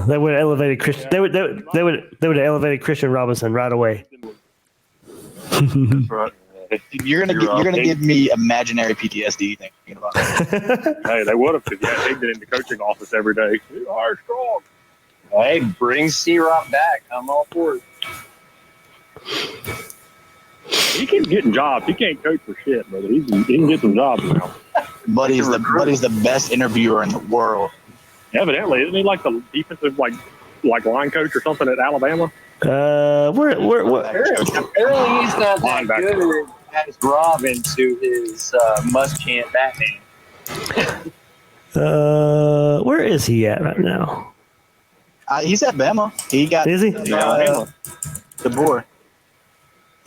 They would have elevated Christian. They would have elevated Christian Robinson right away. That's right. You're gonna give me imaginary PTSD thinking about it. Hey, they would have because they've been in the coaching office every day. You are strong. Hey, bring C-Rock back. I'm all for it. He keeps getting jobs. He can't coach for shit, but he can get some jobs now. Buddy's the best interviewer in the world. Evidently, isn't he like the defensive like line coach or something at Alabama? Where? Apparently, he's not that good as Robin to his Muskant Batman. Where is he at right now? He's at Bama. Is he? The board.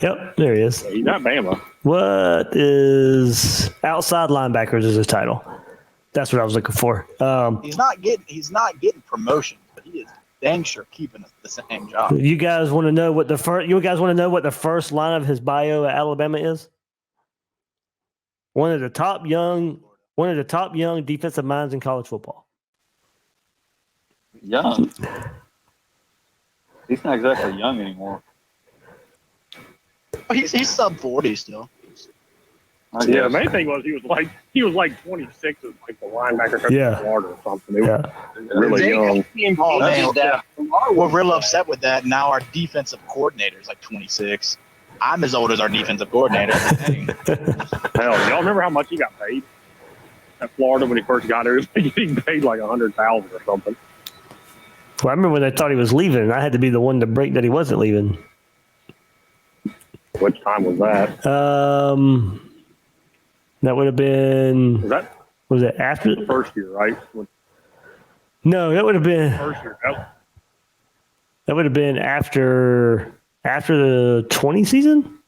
Yep, there he is. He's not Bama. What is outside linebackers is his title? That's what I was looking for. He's not getting promotions, but he is dang sure keeping the same job. You guys want to know what the first? You guys want to know what the first line of his bio at Alabama is? One of the top young defensive minds in college football. Young. He's not exactly young anymore. He's sub 40 still. Yeah, the main thing was he was like 26 as like the linebacker coach of Florida or something. He was really young. Oh, man, we're real upset with that. Now our defensive coordinator is like 26. I'm as old as our defensive coordinator. Hell, y'all remember how much he got paid at Florida when he first got here? He was getting paid like $100,000 or something. Well, I remember when they thought he was leaving, and I had to be the one to break that he wasn't leaving. Which time was that? That would have been. Was it after the first year, right? No, that would have been first year. That would have been after the 20 season.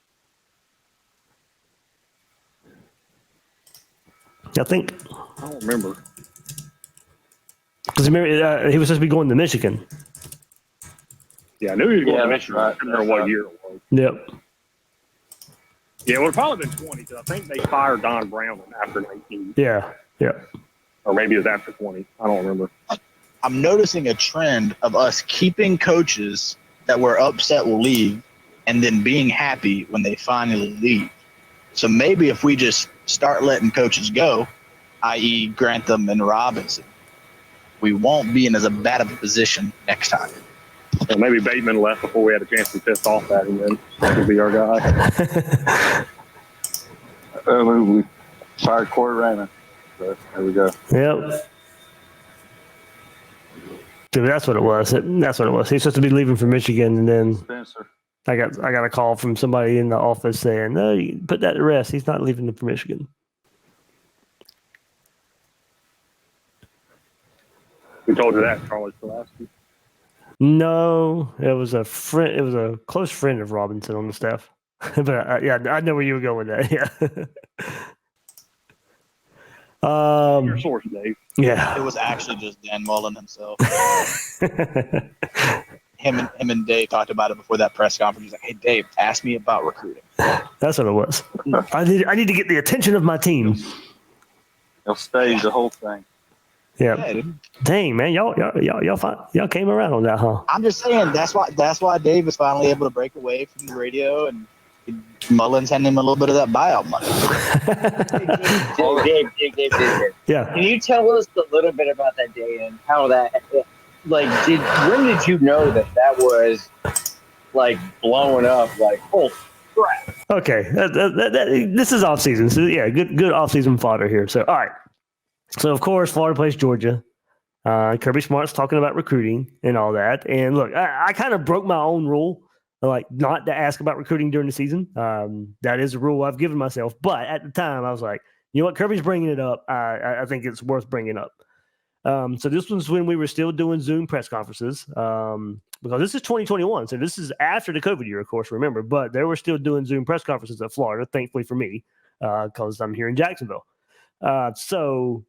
I think. I don't remember. Because remember, he was supposed to be going to Michigan. Yeah, I knew he was going to Michigan. I don't remember what year it was. Yep. Yeah, it would have probably been 20 because I think they fired Don Brown after 19. Yeah. Or maybe it was after 20. I don't remember. I'm noticing a trend of us keeping coaches that we're upset will leave and then being happy when they finally leave. So maybe if we just start letting coaches go, i.e. Grantham and Robinson, we won't be in as bad of a position next time. Well, maybe Bateman left before we had a chance to be pissed off at him, then that could be our guy. We fired Corey Raymond. So there we go. Yep. Dude, that's what it was. That's what it was. He's supposed to be leaving for Michigan, and then Spencer. I got a call from somebody in the office saying, "No, you put that to rest. He's not leaving for Michigan." We told you that, Charlie Pulaski. No, it was a friend. It was a close friend of Robinson on the staff. But I know where you were going with that. Yeah. Your source, Dave. Yeah. It was actually just Dan Mullen himself. him and Dave talked about it before that press conference. He's like, "Hey, Dave, ask me about recruiting." That's what it was. I need to get the attention of my team. They'll stage the whole thing. Yeah. Dang, man, y'all came around on that, huh? I'm just saying that's why Dave was finally able to break away from the radio, and Mullins handed him a little bit of that buyout money. Dave. Yeah. Can you tell us a little bit about that day and how that, like, when did you know that was like blowing up? Like, oh crap. Okay, this is off season, so yeah, good off season fodder here. So all right. So, of course, Florida plays Georgia. Kirby Smart's talking about recruiting and all that. And look, I kind of broke my own rule, like not to ask about recruiting during the season. That is a rule I've given myself. But at the time, I was like, you know what, Kirby's bringing it up. I think it's worth bringing up. So this was when we were still doing Zoom press conferences because this is 2021. So this is after the COVID year, of course, remember. But they were still doing Zoom press conferences at Florida, thankfully for me, because I'm here in Jacksonville. So...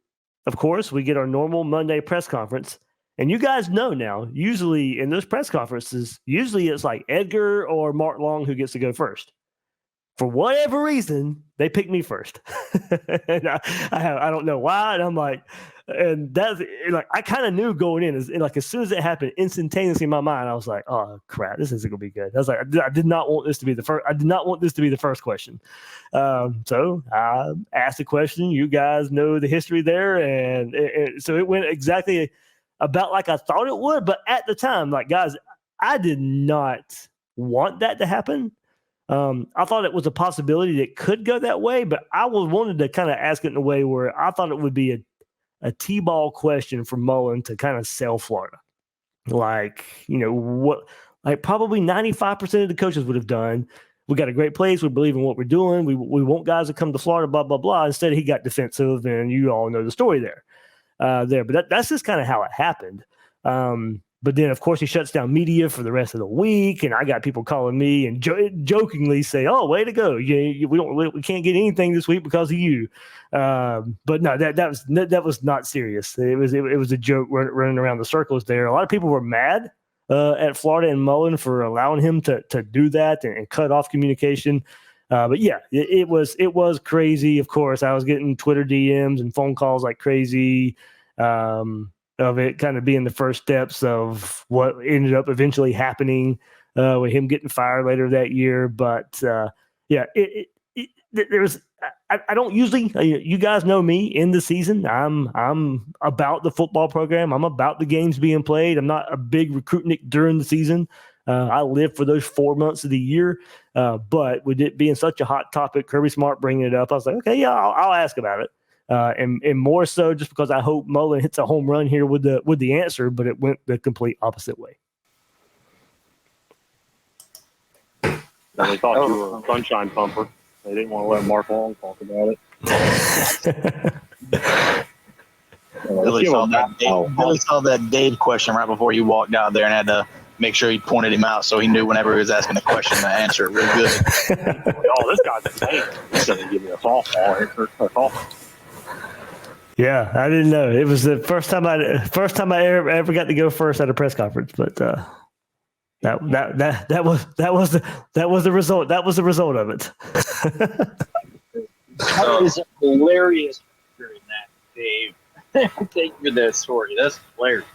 Of course, we get our normal Monday press conference. And you guys know now, usually in those press conferences, it's like Edgar or Mark Long who gets to go first. For whatever reason, they pick me first. And I don't know why. And I'm like, and that's like, I kind of knew going in, as soon as it happened, instantaneously in my mind, I was like, oh crap, this isn't gonna be good. I was like, I did not want this to be the first. I did not want this to be the first question. So I asked the question. You guys know the history there, and so it went exactly about like I thought it would. But at the time, like guys, I did not want that to happen. I thought it was a possibility that it could go that way, but I wanted to kind of ask it in a way where I thought it would be a T-ball question for Mullen to kind of sell Florida. Like, you know, what, like probably 95% of the coaches would have done. We got a great place. We believe in what we're doing. We want guys to come to Florida, blah, blah, blah. Instead, he got defensive, and you all know the story there. But that's just kind of how it happened. But then, of course, he shuts down media for the rest of the week, and I got people calling me and jokingly say, "Oh, way to go! We can't get anything this week because of you." But no, that was not serious. It was a joke running around the circles there. A lot of people were mad at Florida and Mullen for allowing him to do that and cut off communication. But yeah, it was crazy. Of course, I was getting Twitter DMs and phone calls like crazy. Of it kind of being the first steps of what ended up eventually happening with him getting fired later that year. But yeah, there's. I don't usually. You guys know me in the season. I'm about the football program. I'm about the games being played. I'm not a big recruitnik during the season. I live for those 4 months of the year. But with it being such a hot topic, Kirby Smart bringing it up, I was like, okay, yeah, I'll ask about it. And more so just because I hope Mullen hits a home run here with the answer, but it went the complete opposite way. They thought you were a sunshine pumper. They didn't want to let Mark Long talk about it. Billy saw that Dave question right before he walked out there and had to make sure he pointed him out so he knew whenever he was asking a question to answer it real good. Oh, this guy's insane. He's going to give me a softball. Yeah, I didn't know. It was the first time I ever got to go first at a press conference, but that was the result. That was the result of it. That is a hilarious picture in that, Dave. Thank you for that story. That's hilarious.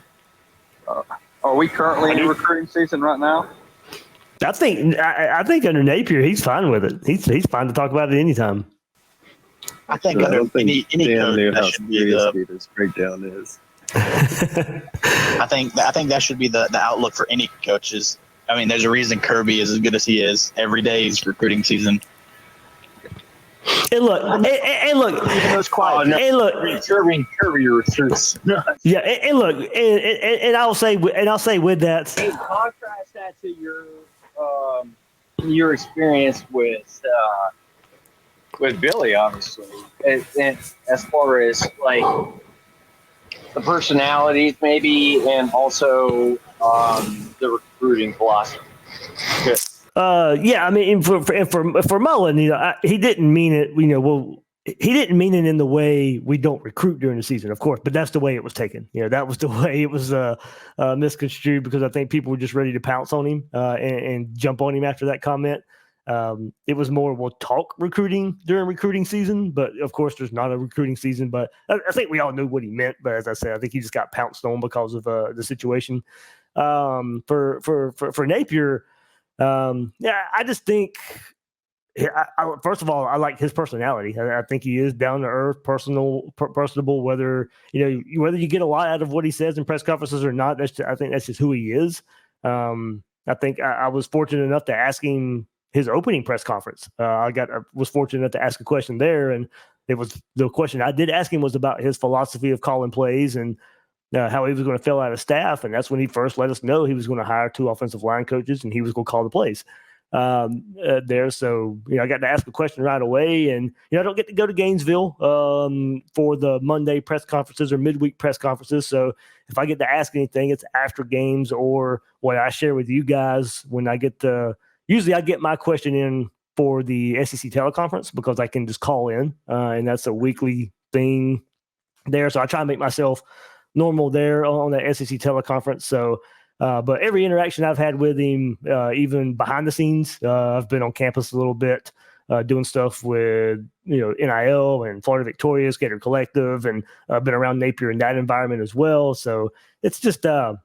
Are we currently in the recruiting season right now? I think under Napier, he's fine with it. He's fine to talk about it anytime. I think any coach that should be the Gators Breakdown is. I think that should be the outlook for any coaches. I mean, there's a reason Kirby is as good as he is. Every day is recruiting season. And look, Kirby recruits. Yeah, and look, and I'll say with that. Hey, contrast that to your experience with Billy, obviously, and as far as like the personalities, maybe, and also the recruiting philosophy. Yeah, I mean, for Mullen, he didn't mean it. He didn't mean it in the way we don't recruit during the season, of course, but that's the way it was taken. That was the way it was misconstrued because I think people were just ready to pounce on him and jump on him after that comment. It was more, we'll talk recruiting during recruiting season, but of course there's not a recruiting season, but I think we all knew what he meant. But as I said, I think he just got pounced on because of the situation. For Napier, yeah, I just think, first of all, I like his personality. I think he is down to earth, personable, whether you get a lot out of what he says in press conferences or not. I think that's just who he is. I think I was fortunate enough to ask him his opening press conference. I was fortunate enough to ask a question there, and the question I did ask him was about his philosophy of calling plays and how he was going to fill out a staff, and that's when he first let us know he was going to hire 2 offensive line coaches and he was going to call the plays there. So I got to ask a question right away, and I don't get to go to Gainesville for the Monday press conferences or midweek press conferences. So if I get to ask anything, it's after games or what I share with you guys when I get to. Usually I get my question in for the SEC teleconference because I can just call in, and that's a weekly thing there. So I try to make myself normal there on that SEC teleconference. So, but every interaction I've had with him, even behind the scenes, I've been on campus a little bit, doing stuff with, NIL and Florida Victorious, Gator Collective, and I've been around Napier in that environment as well. So it's just, I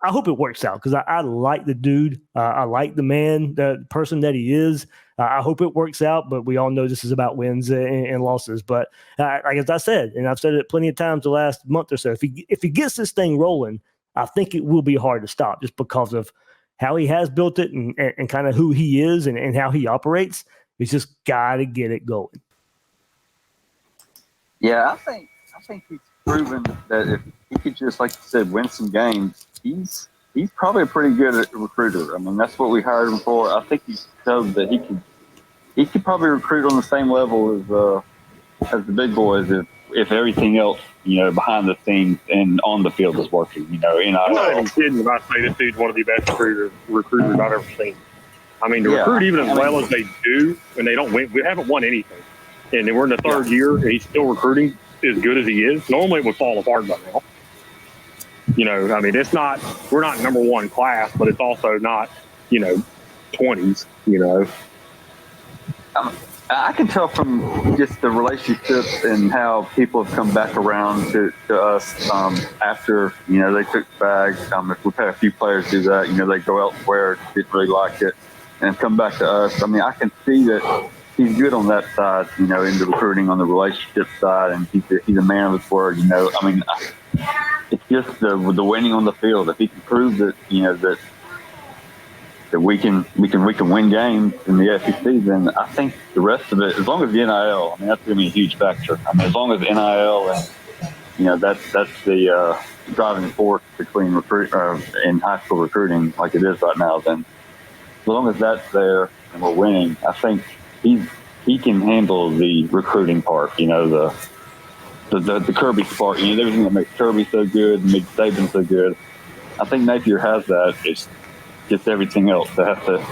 hope it works out because I like the dude. I like the man, the person that he is. I hope it works out, but we all know this is about wins and losses. But like as I said, and I've said it plenty of times the last month or so, if he gets this thing rolling, I think it will be hard to stop just because of how he has built it and kind of who he is and how he operates. He's just got to get it going. Yeah, I think he's proven that if he could just, like you said, win some games, he's probably a pretty good recruiter. I mean, that's what we hired him for. I think he's showed that he could probably recruit on the same level as the big boys if everything else, behind the scenes and on the field is working, I'm not even kidding when I say this dude's one of the best recruiters I've ever seen. I mean, to recruit even as well as they do, and they don't win. We haven't won anything. And then we're in the third year, and he's still recruiting as good as he is. Normally, it would fall apart by now. I mean, we're not number one class, but it's also not, 20s, I can tell from just the relationships and how people have come back around to us after, they took bags. If we've had a few players do that, they go elsewhere, didn't really like it, and come back to us. I mean, I can see that he's good on that side, in the recruiting on the relationship side, and he's a man of his word, I mean, it's just the winning on the field. If he can prove that, that we can win games in the SEC, then I think the rest of it, as long as the NIL, I mean, that's going to be a huge factor. I mean, as long as NIL and, that's the driving force between in high school recruiting like it is right now, then as long as that's there and we're winning, I think he can handle the recruiting part, the Kirby part, everything that makes Kirby so good, makes Saban so good. I think Napier has that. It's just everything else that has to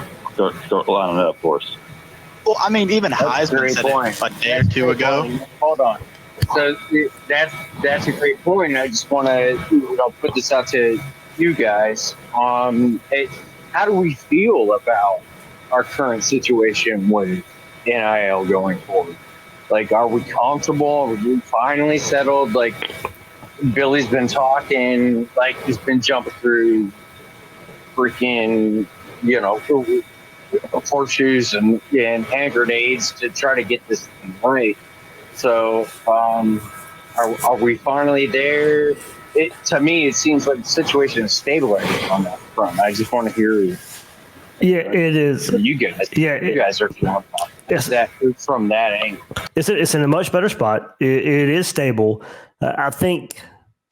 start lining up for us. Well, I mean, even Heisman said it a day or two ago. Hold on. So that's a great point. I just want to put this out to you guys. How do we feel about our current situation with NIL going forward? Like, are we comfortable? Are we finally settled? Like, Billy's been talking, like he's been jumping through freaking, horseshoes and hand grenades to try to get this thing right. So, are we finally there? To me, it seems like the situation is stabilizing on that front. I just want to hear. Yeah, it is. You guys. Yeah, you guys are feeling that from that angle. It's in a much better spot. It is stable. I think,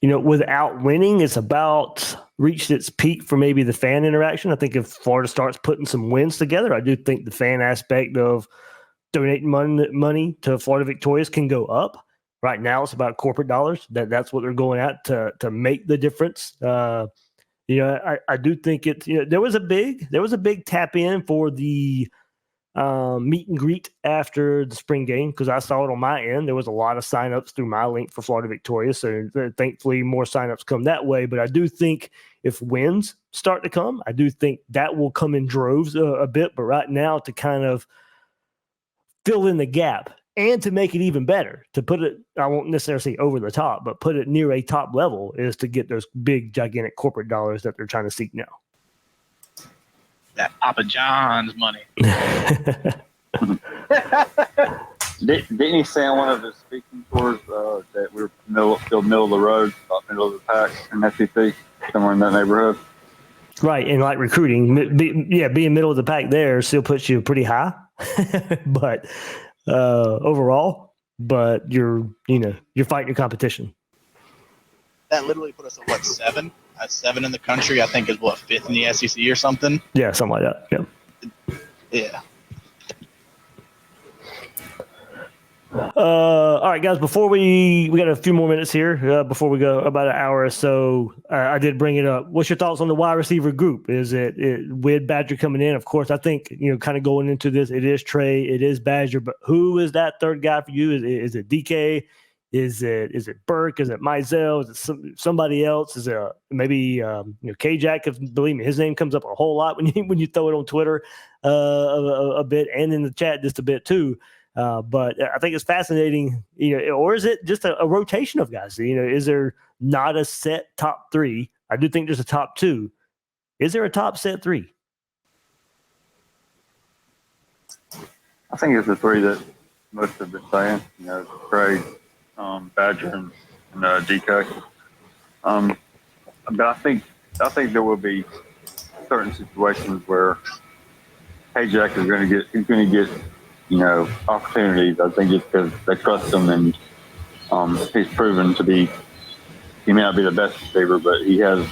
without winning, it's about reached its peak for maybe the fan interaction. I think if Florida starts putting some wins together, I do think the fan aspect of donating money to Florida Victorious can go up. Right now, it's about corporate dollars. That's what they're going at to make the difference. I do think it. There was a big tap in for the meet and greet after the spring game, because I saw it on my end. There was a lot of signups through my link for Florida Victorious, so thankfully more signups come that way. But I do think if wins start to come, I do think that will come in droves a bit. But right now, to kind of fill in the gap and to make it even better, to put it, I won't necessarily say over the top, but put it near a top level, is to get those big, gigantic corporate dollars that they're trying to seek now. That Papa John's money. Didn't he say on one of his speaking tours that we're still middle of the road, about middle of the pack in SEC, somewhere in that neighborhood? Right, and like recruiting, being middle of the pack there still puts you pretty high, but overall, but you're fighting your competition. That literally put us at what, 7? 7 in the country, I think, is what, 5th in the SEC or something? Yeah, something like that. Yeah. Yeah. All right, guys, before we got a few more minutes here before we go, about an hour or so. I did bring it up. What's your thoughts on the wide receiver group? Is it with Badger coming in? Of course, I think, kind of going into this, it is Trey, it is Badger, but who is that third guy for you? Is it DK? Is it Burke? Is it Mizell? Is it somebody else? Is it maybe K-Jack? Because believe me, his name comes up a whole lot when you throw it on Twitter a bit, and in the chat just a bit too. But I think it's fascinating, or is it just a rotation of guys? Is there not a set top 3? I do think there's a top 2. Is there a top set 3? I think it's the 3 that most have been saying, Craig, Badger, and DK. But I think there will be certain situations where K-Jack is going to get opportunities. I think it's because they trust him, and he's proven to be. He may not be the best receiver, but he has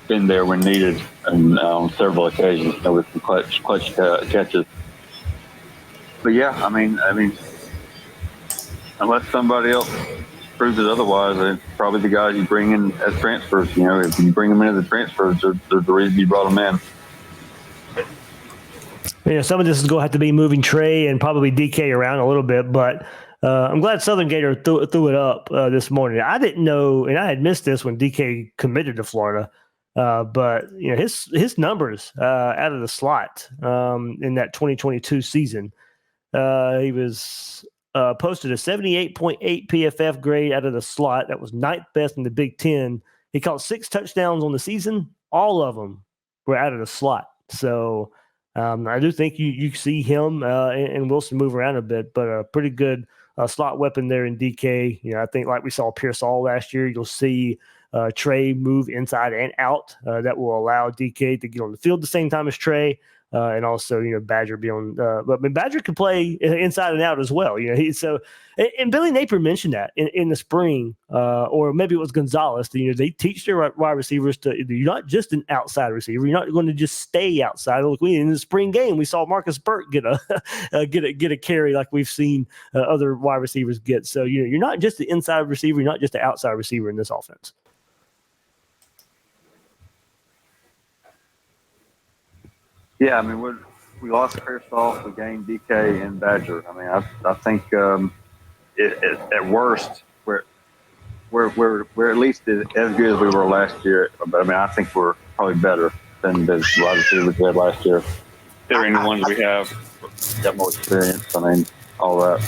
been there when needed, and on several occasions, with some clutch catches. But yeah, I mean, unless somebody else proves it otherwise, it's probably the guys you bring in as transfers. You know, if you bring them in as transfers, there's the reason you brought them in. Some of this is going to have to be moving Trey and probably DK around a little bit, but I'm glad Southern Gator threw it up this morning. I didn't know, and I had missed this when DK committed to Florida, but his numbers out of the slot in that 2022 season, he was posted a 78.8 PFF grade out of the slot. That was ninth best in the Big Ten. He caught 6 touchdowns on the season. All of them were out of the slot. So I do think you see him and Wilson move around a bit, but a pretty good slot weapon there in DK. I think like we saw Pearsall last year, you'll see Trey move inside and out. That will allow DK to get on the field at the same time as Trey. And also, Badger be on, but Badger can play inside and out as well. And Billy Napier mentioned that in the spring, or maybe it was Gonzalez. They teach their wide receivers you're not just an outside receiver. You're not going to just stay outside. Look, in the spring game, we saw Marcus Burt get a carry like we've seen other wide receivers get. So you're not just the inside receiver. You're not just the outside receiver in this offense. Yeah, I mean, we lost Pearsall, we gained DK and Badger. I mean, I think at worst we're at least as good as we were last year. But I mean, I think we're probably better than the wide receivers we had last year. Considering the ones we have got more experience. I mean, all that.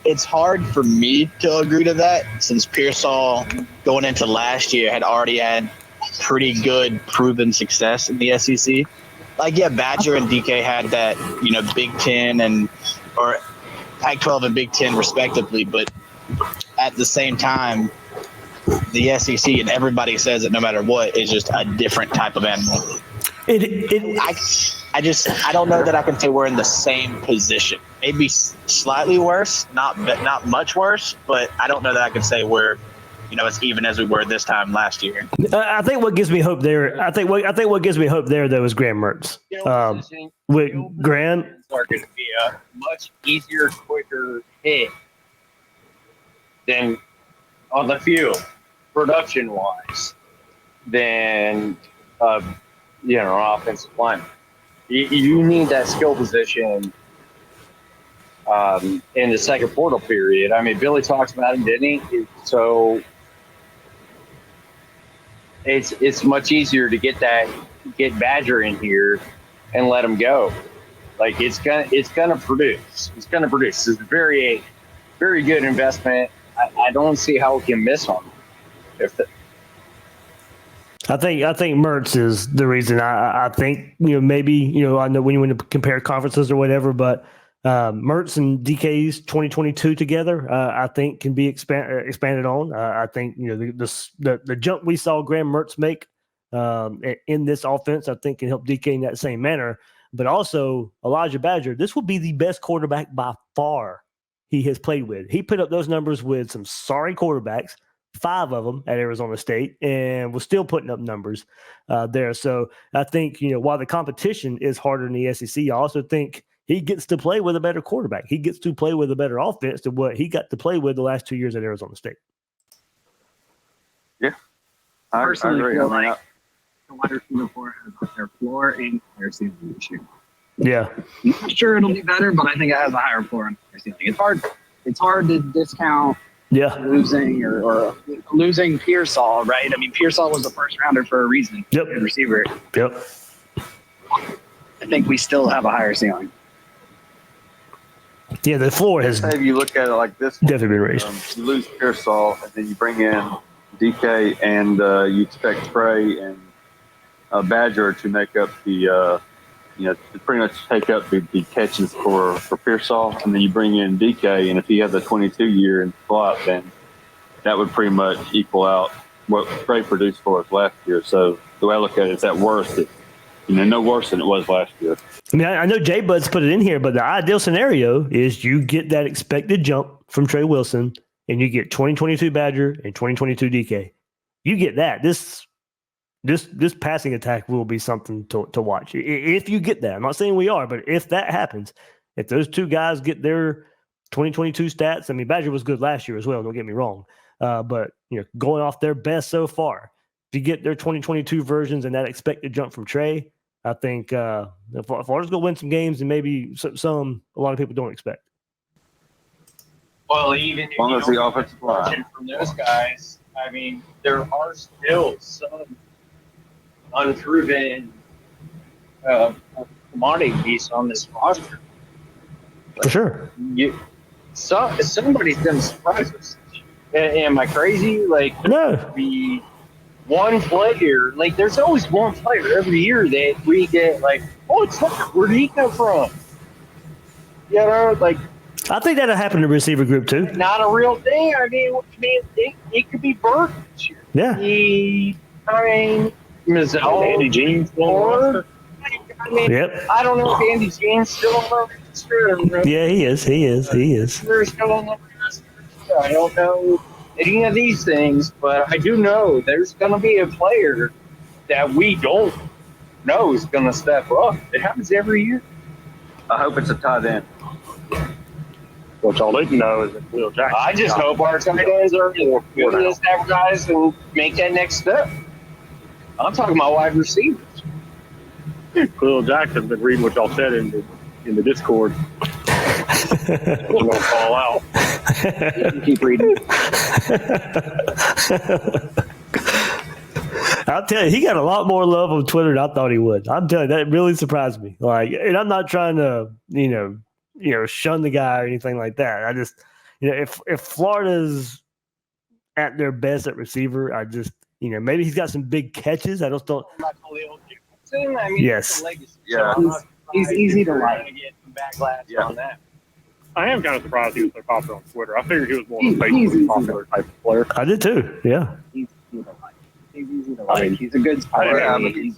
It's hard for me to agree to that since Pearsall going into last year had already had pretty good proven success in the SEC. Badger and DK had that, Big Ten or Pac-12 and Big Ten respectively, but at the same time, the SEC and everybody says it no matter what is just a different type of animal. I don't know that I can say we're in the same position. Maybe slightly worse, not much worse, but I don't know that I can say we're as even as we were this time last year. I think what gives me hope there. I think what gives me hope there though is Graham Mertz. With Graham, are going to be a much easier, quicker hit than on the field, production wise, than an offensive lineman. You need that skill position in the second portal period. I mean, Billy talks about it, didn't he? So it's much easier to get Badger in here and let him go. Like it's gonna produce. It's gonna produce. It's a very, very good investment. I don't see how we can miss on it. I think Mertz is the reason. I think maybe I know when you want to compare conferences or whatever, but Mertz and DK's 2022 together, I think can be expanded on. I think the jump we saw Graham Mertz make in this offense, I think can help DK in that same manner. But also Elijah Badger, this will be the best quarterback by far he has played with. He put up those numbers with some sorry quarterbacks, 5 of them at Arizona State, and was still putting up numbers there. So I think while the competition is harder in the SEC, I also think he gets to play with a better quarterback. He gets to play with a better offense than what he got to play with the last 2 years at Arizona State. Yeah, I agree. Feel like the wide receiver core has their floor and higher ceiling this year. Yeah, I'm not sure it'll be better, but I think it has a higher floor and higher ceiling. It's hard to discount losing or losing Pearsall, right? I mean, Pearsall was a first rounder for a reason. Yep. Receiver. Yep. I think we still have a higher ceiling. Yeah, the floor has if you look at it like this, definitely been raised. You lose Pearsall, and then you bring in DK, and you expect Trey and Badger to make up the, to pretty much take up the catches for Pearsall, and then you bring in DK, and if he has a 22 year in slot, then that would pretty much equal out what Trey produced for us last year. So the way I look at it, it's at worst, no worse than it was last year. I mean, I know Jay Bud's put it in here, but the ideal scenario is you get that expected jump from Trey Wilson, and you get 2022 Badger and 2022 DK. You get that. This passing attack will be something to watch. If you get that, I'm not saying we are, but if that happens, if those two guys get their 2022 stats. I mean, Badger was good last year as well. Don't get me wrong. But going off their best so far, if you get their 2022 versions and that expected jump from Trey, I think Florida's going to win some games and maybe some a lot of people don't expect. Well, even if long as the offensive line from those guys, I mean, there are still some unproven commodity piece on this roster. For sure. Somebody's going to surprise us. Am I crazy? Like, no. The one player, like, there's always one player every year that we get, like, oh, it's not, where did he come from? Like, I think that'll happen to the receiver group too. Not a real thing. I mean, it could be Burke this year. Yeah. Mizzell. Andy Jean's or, I mean, yep. I don't know if Andy Jean's still on the roster. Yeah, he is. They're still on the roster. I don't know any of these things, but I do know there's going to be a player that we don't know is going to step up. It happens every year. I hope it's a tight end. Which all they know is that Will Jackson. I just hope our tight ends are going to have guys and make that next step. I'm talking about wide receivers. Will Jackson's been reading what y'all said in the Discord. We're going to fall out. Keep reading. I'll tell you, he got a lot more love on Twitter than I thought he would. I'm telling you, that really surprised me. Like, and I'm not trying to, shun the guy or anything like that. I just, if Florida's at their best at receiver, I just, maybe he's got some big catches. I just don't. I mean, yes. Yeah. He's easy to like. Get some backlash on that. I am kind of surprised he was so popular on Twitter. I figured he was more of a Facebook popular type of player. I did too. Yeah. He's easy to like. He's a good I player. mean,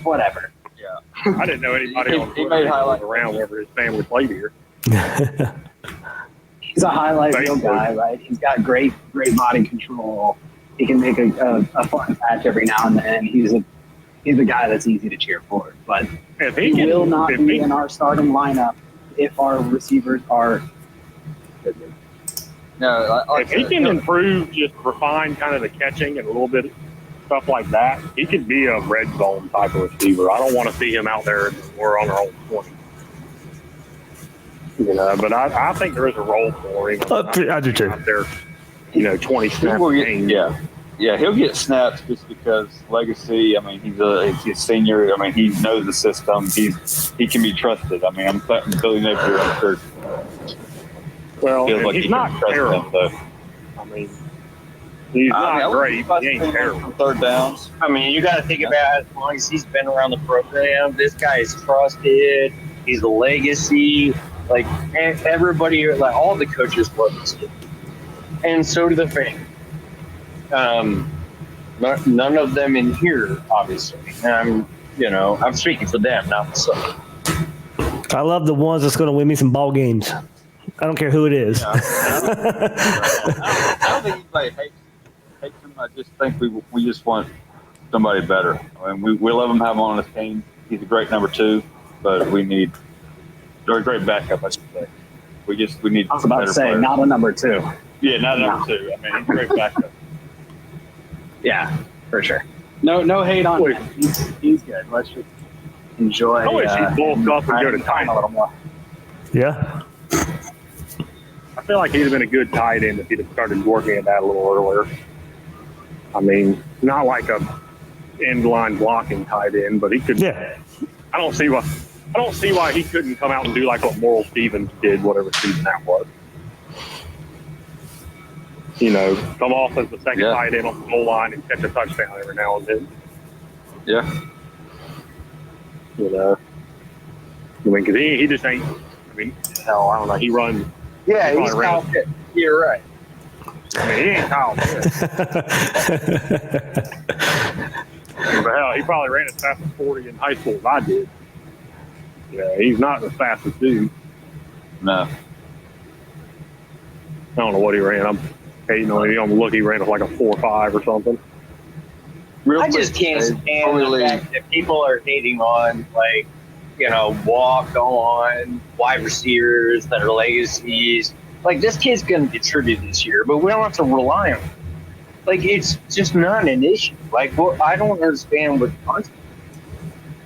Whatever. Yeah. I didn't know anybody on He Twitter made was highlights around whenever his family played here. He's a highlight reel guy, right? He's got great body control. He can make a fun catch every now and then. He's a guy that's easy to cheer for. But he will not be in our starting lineup if our receivers are good. No, if he can improve, just refine kind of the catching and a little bit of stuff like that, he could be a red zone type of receiver. I don't want to see him out there and we're on our own 20. But I think there is a role for him. I do too. Out there, 20 snaps a game. Yeah, he'll get snaps just because legacy. I mean, he's a senior. I mean, he knows the system. He can be trusted. I mean, I'm Billy Napier. I'm sure. Well, feels like he's he not can trust terrible. him, though. I mean, he's not great. He ain't terrible. Third downs. I mean, you got to think about as long as he's been around the program, this guy is trusted. He's a legacy. Like, everybody, like all the coaches love this kid. And so do the fans. None of them in here, obviously. And I'm speaking for them, not myself. I love the ones that's going to win me some ball games. I don't care who it is. Yeah, I don't think anybody hates him. I just think we just want somebody better. I mean, we love him, have him on his team. He's a great number 2, but we need a great backup, I should say. We need. I was about to say, players. not a number 2. Yeah, not a number 2. I mean, he's a great backup. Yeah, for sure. No hate on him. He's good. Let's just enjoy. I wish he'd bulk up and go to tight a little more. Yeah. I feel like he'd have been a good tight end if he'd have started working at that a little earlier. I mean, not like a end line blocking tight end, but he could. Yeah. I don't see why he couldn't come out and do like what Morrill Stevens did, whatever season that was. Come off as the second tight end on the goal line and catch a touchdown every now and then. Yeah. I mean, because he just ain't. I mean, hell, I don't know. He runs. Yeah, he's Kyle Pitt. You're right. I mean, he ain't Kyle Pitt. But hell, he probably ran as fast as 40 in high school as I did. Yeah, he's not the fastest dude. No. I don't know what he ran. I'm hating on him. He ran like a 4.5 or something. I just can't stand the fact that people are hating on, like, walk on wide receivers that are legacies. Like, this kid's going to contribute this year, but we don't have to rely on him. Like, it's just not an issue. Like, well, I don't understand what the concept is,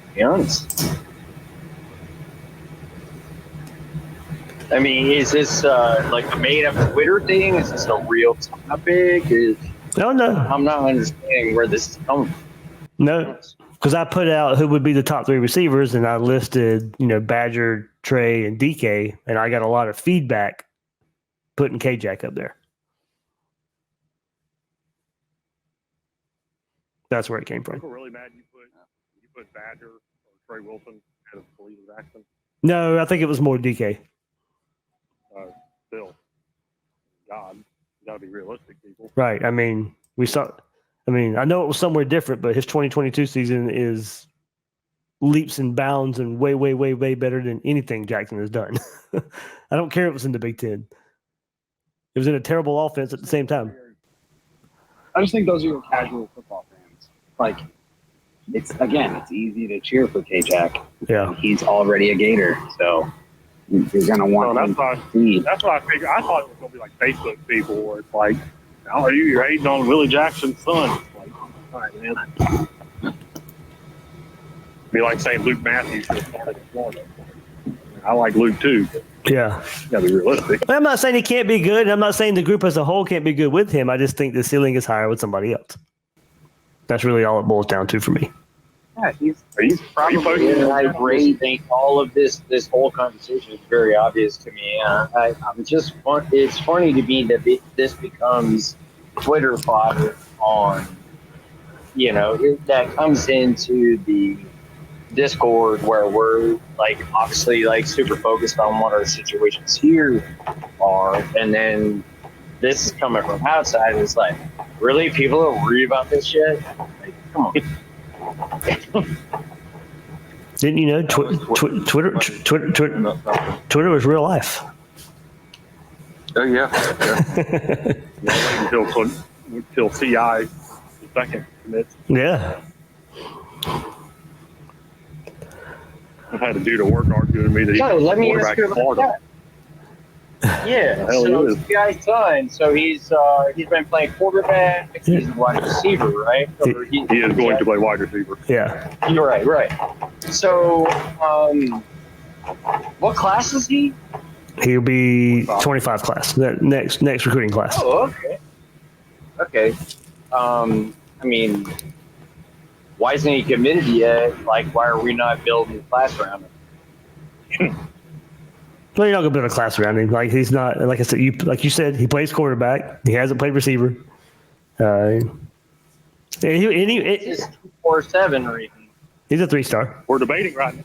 to be honest. I mean, is this like a made-up Twitter thing? Is this a real topic? No. I'm not understanding where this is coming from. No, because I put out who would be the top 3 receivers, and I listed, Badger, Trey, and DK, and I got a lot of feedback putting K-Jack up there. That's where it came from. People really mad you put Badger or Trey Wilson ahead of Khalil Jackson? No, I think it was more DK. Still, God, you got to be realistic, people. Right. I mean, I know it was somewhere different, but his 2022 season is leaps and bounds and way, way, way, way better than anything Jackson has done. I don't care if it was in the Big Ten. It was in a terrible offense at the same time. I just think those are your casual football fans. Like, it's easy to cheer for K-Jack. Yeah. He's already a Gator, so you're going to want him to succeed. That's what I figured. I thought it was going to be like Facebook people where it's like, oh, you're hating on Willie Jackson's son. It's like, all right, man. Be like saying Luke Matthews should have started in Florida. I like Luke too. Yeah. You got to be realistic. I'm not saying he can't be good. I'm not saying the group as a whole can't be good with him. I just think the ceiling is higher with somebody else. That's really all it boils down to for me. Yeah, he's probably I think all of this whole conversation is very obvious to me. It's funny to me that this becomes Twitter fodder on, that comes into the Discord where we're like obviously like super focused on what our situations here are, and then this is coming from outside. It's like, really, people don't worry about this shit? Like, come on. Didn't you know Twitter was real life? Oh yeah. Until CI the second commits. Yeah. I've had a dude at work arguing with me that he's let me ask quarterback you in about Florida. that. Yeah, hell so he is. this guy's son. So he's been playing quarterback. He's a wide receiver, right? Or He is going to play wide receiver. Yeah. You're right. So, what class is he? He'll be 25 class. That next recruiting class. Oh, okay. I mean, why isn't he committed yet? Like, why are we not building a class around him? Well, you're not gonna build a class around him. Like, he's not. Like I said, you said, he plays quarterback. He hasn't played receiver. He's 247 or even. He's a 3-star. We're debating right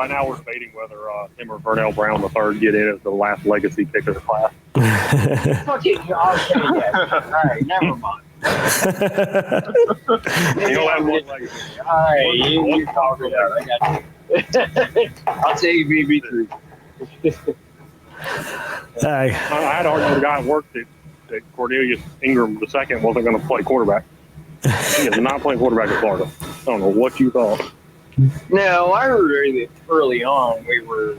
now. We're debating whether him or Vernell Brown III get in as the last legacy pick of the class. Okay, I'll say yes. All right, never mind. You don't have one legacy. All right, you talk it out. I got you. I'll take BB3. I had to argue with a guy at work that Cornelius Ingram II wasn't going to play quarterback. He is not playing quarterback in Florida. I don't know what you thought. No, I remember that early on we were,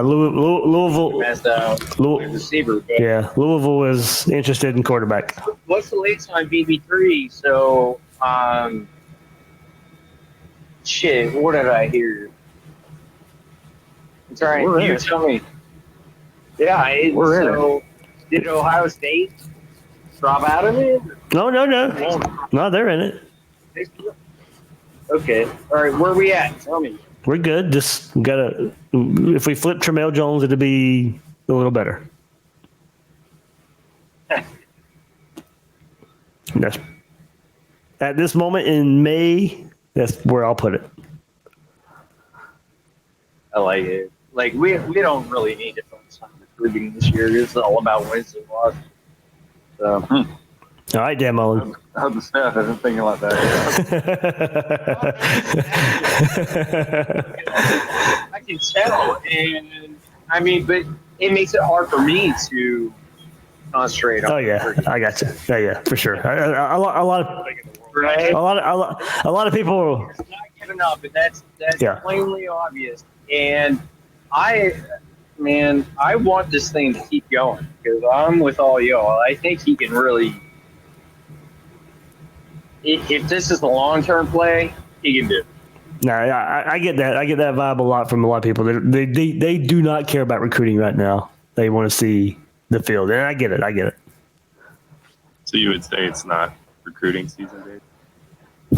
Louisville. messed up receiver. But Yeah, Louisville was interested in quarterback. what's the latest on BB3? So, shit, what did I hear? It's all right. We're in You it. tell me. Yeah, We're in so did Ohio State drop out of it? No. No, they're in it. Okay. All right. Where are we at? Tell me. We're good. Just gotta. If we flip Tramel Jones, it'll be a little better. That's at this moment in May. That's where I'll put it. I like it. Like we don't really need to focus on recruiting this year. It's all about wins and losses. So. All right, Dan Mullen. I hope the staff isn't thinking like that. I can tell, and I mean, but it makes it hard for me to concentrate on. Oh yeah, I got you. Yeah, for sure. A lot of Right? a lot of people. It's not giving up, and that's Yeah. plainly obvious. And I want this thing to keep going because I'm with all y'all. I think he can really. If this is a long-term play, he can do it. No, I get that. I get that vibe a lot from a lot of people. They do not care about recruiting right now. They want to see the field, and I get it. So you would say it's not recruiting season, Dave?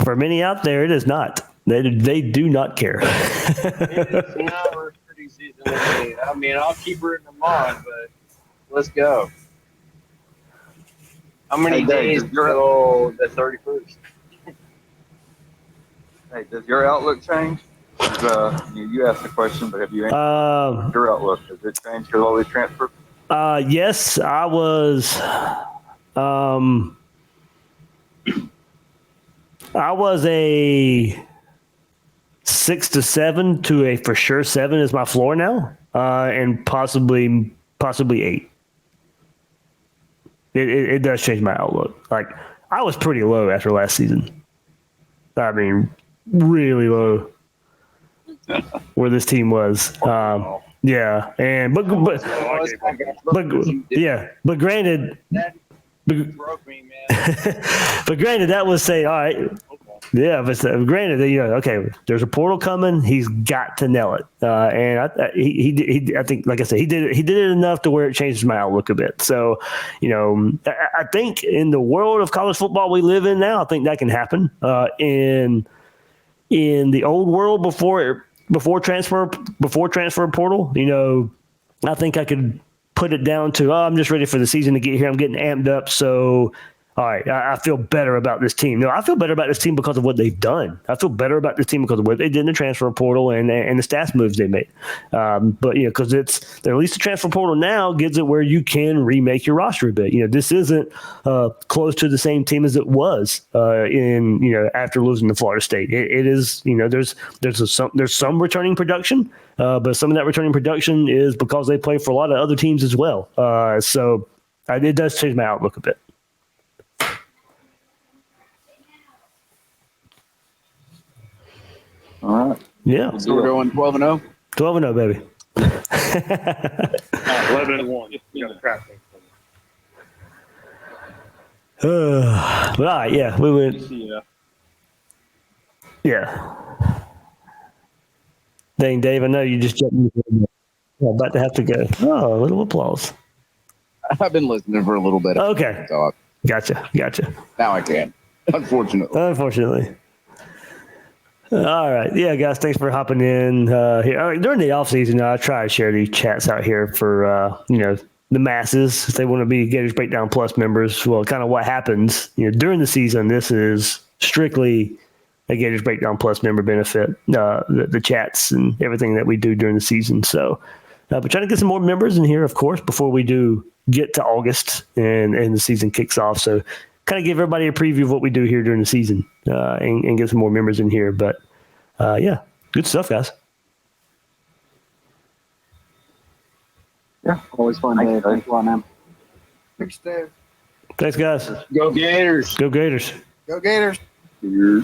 For many out there, it is not. They do not care. It's not recruiting season. I mean, I'll keep rooting them on, but let's go. How many days until the 31st? Hey, does your outlook change? You asked the question, but have you answered your outlook? Has it changed because of all these transfers? Yes, I was. I was a 6 to 7 to a for sure 7 is my floor now, and possibly 8. It does change my outlook. Like I was pretty low after last season. I mean, really low where this team was. Yeah, and but granted. Broke me, man. But granted, that was saying, all right, yeah. But granted, okay, there's a portal coming. He's got to nail it, and I think, like I said, he did it enough to where it changes my outlook a bit. So, I think in the world of college football we live in now, I think that can happen. In the old world before transfer portal, I think I could put it down to, I'm just ready for the season to get here. I'm getting amped up. So, all right, I feel better about this team. No, I feel better about this team because of what they've done. I feel better about this team because of what they did in the transfer portal and the stats moves they made. But, because at least the transfer portal now gives it where you can remake your roster a bit. This isn't close to the same team as it was after losing to Florida State. It is, there's some returning production, but some of that returning production is because they play for a lot of other teams as well. So it does change my outlook a bit. All right. Yeah. So we're going 12-0? 12-0, baby. 11-1. You got to track things. But all right, yeah, we went. Yeah. Dang, Dave, I know you just jumped in. About to have to go. Oh, a little applause. I've been listening for a little bit. Okay. So Gotcha. now I can. Unfortunately. All right. Yeah, guys, thanks for hopping in here. During the offseason, I try to share these chats out here for, the masses. If they want to be Gators Breakdown Plus members, well, kind of what happens, during the season, this is strictly a Gators Breakdown Plus member benefit, the chats and everything that we do during the season. So, but trying to get some more members in here, of course, before we do get to August and the season kicks off. So, kind of give everybody a preview of what we do here during the season and get some more members in here. But, yeah, good stuff, guys. Yeah, always fun, Dave. Thanks a lot, man. Thanks, Dave. Thanks, guys. Go Gators. Go Gators. Go Gators. You're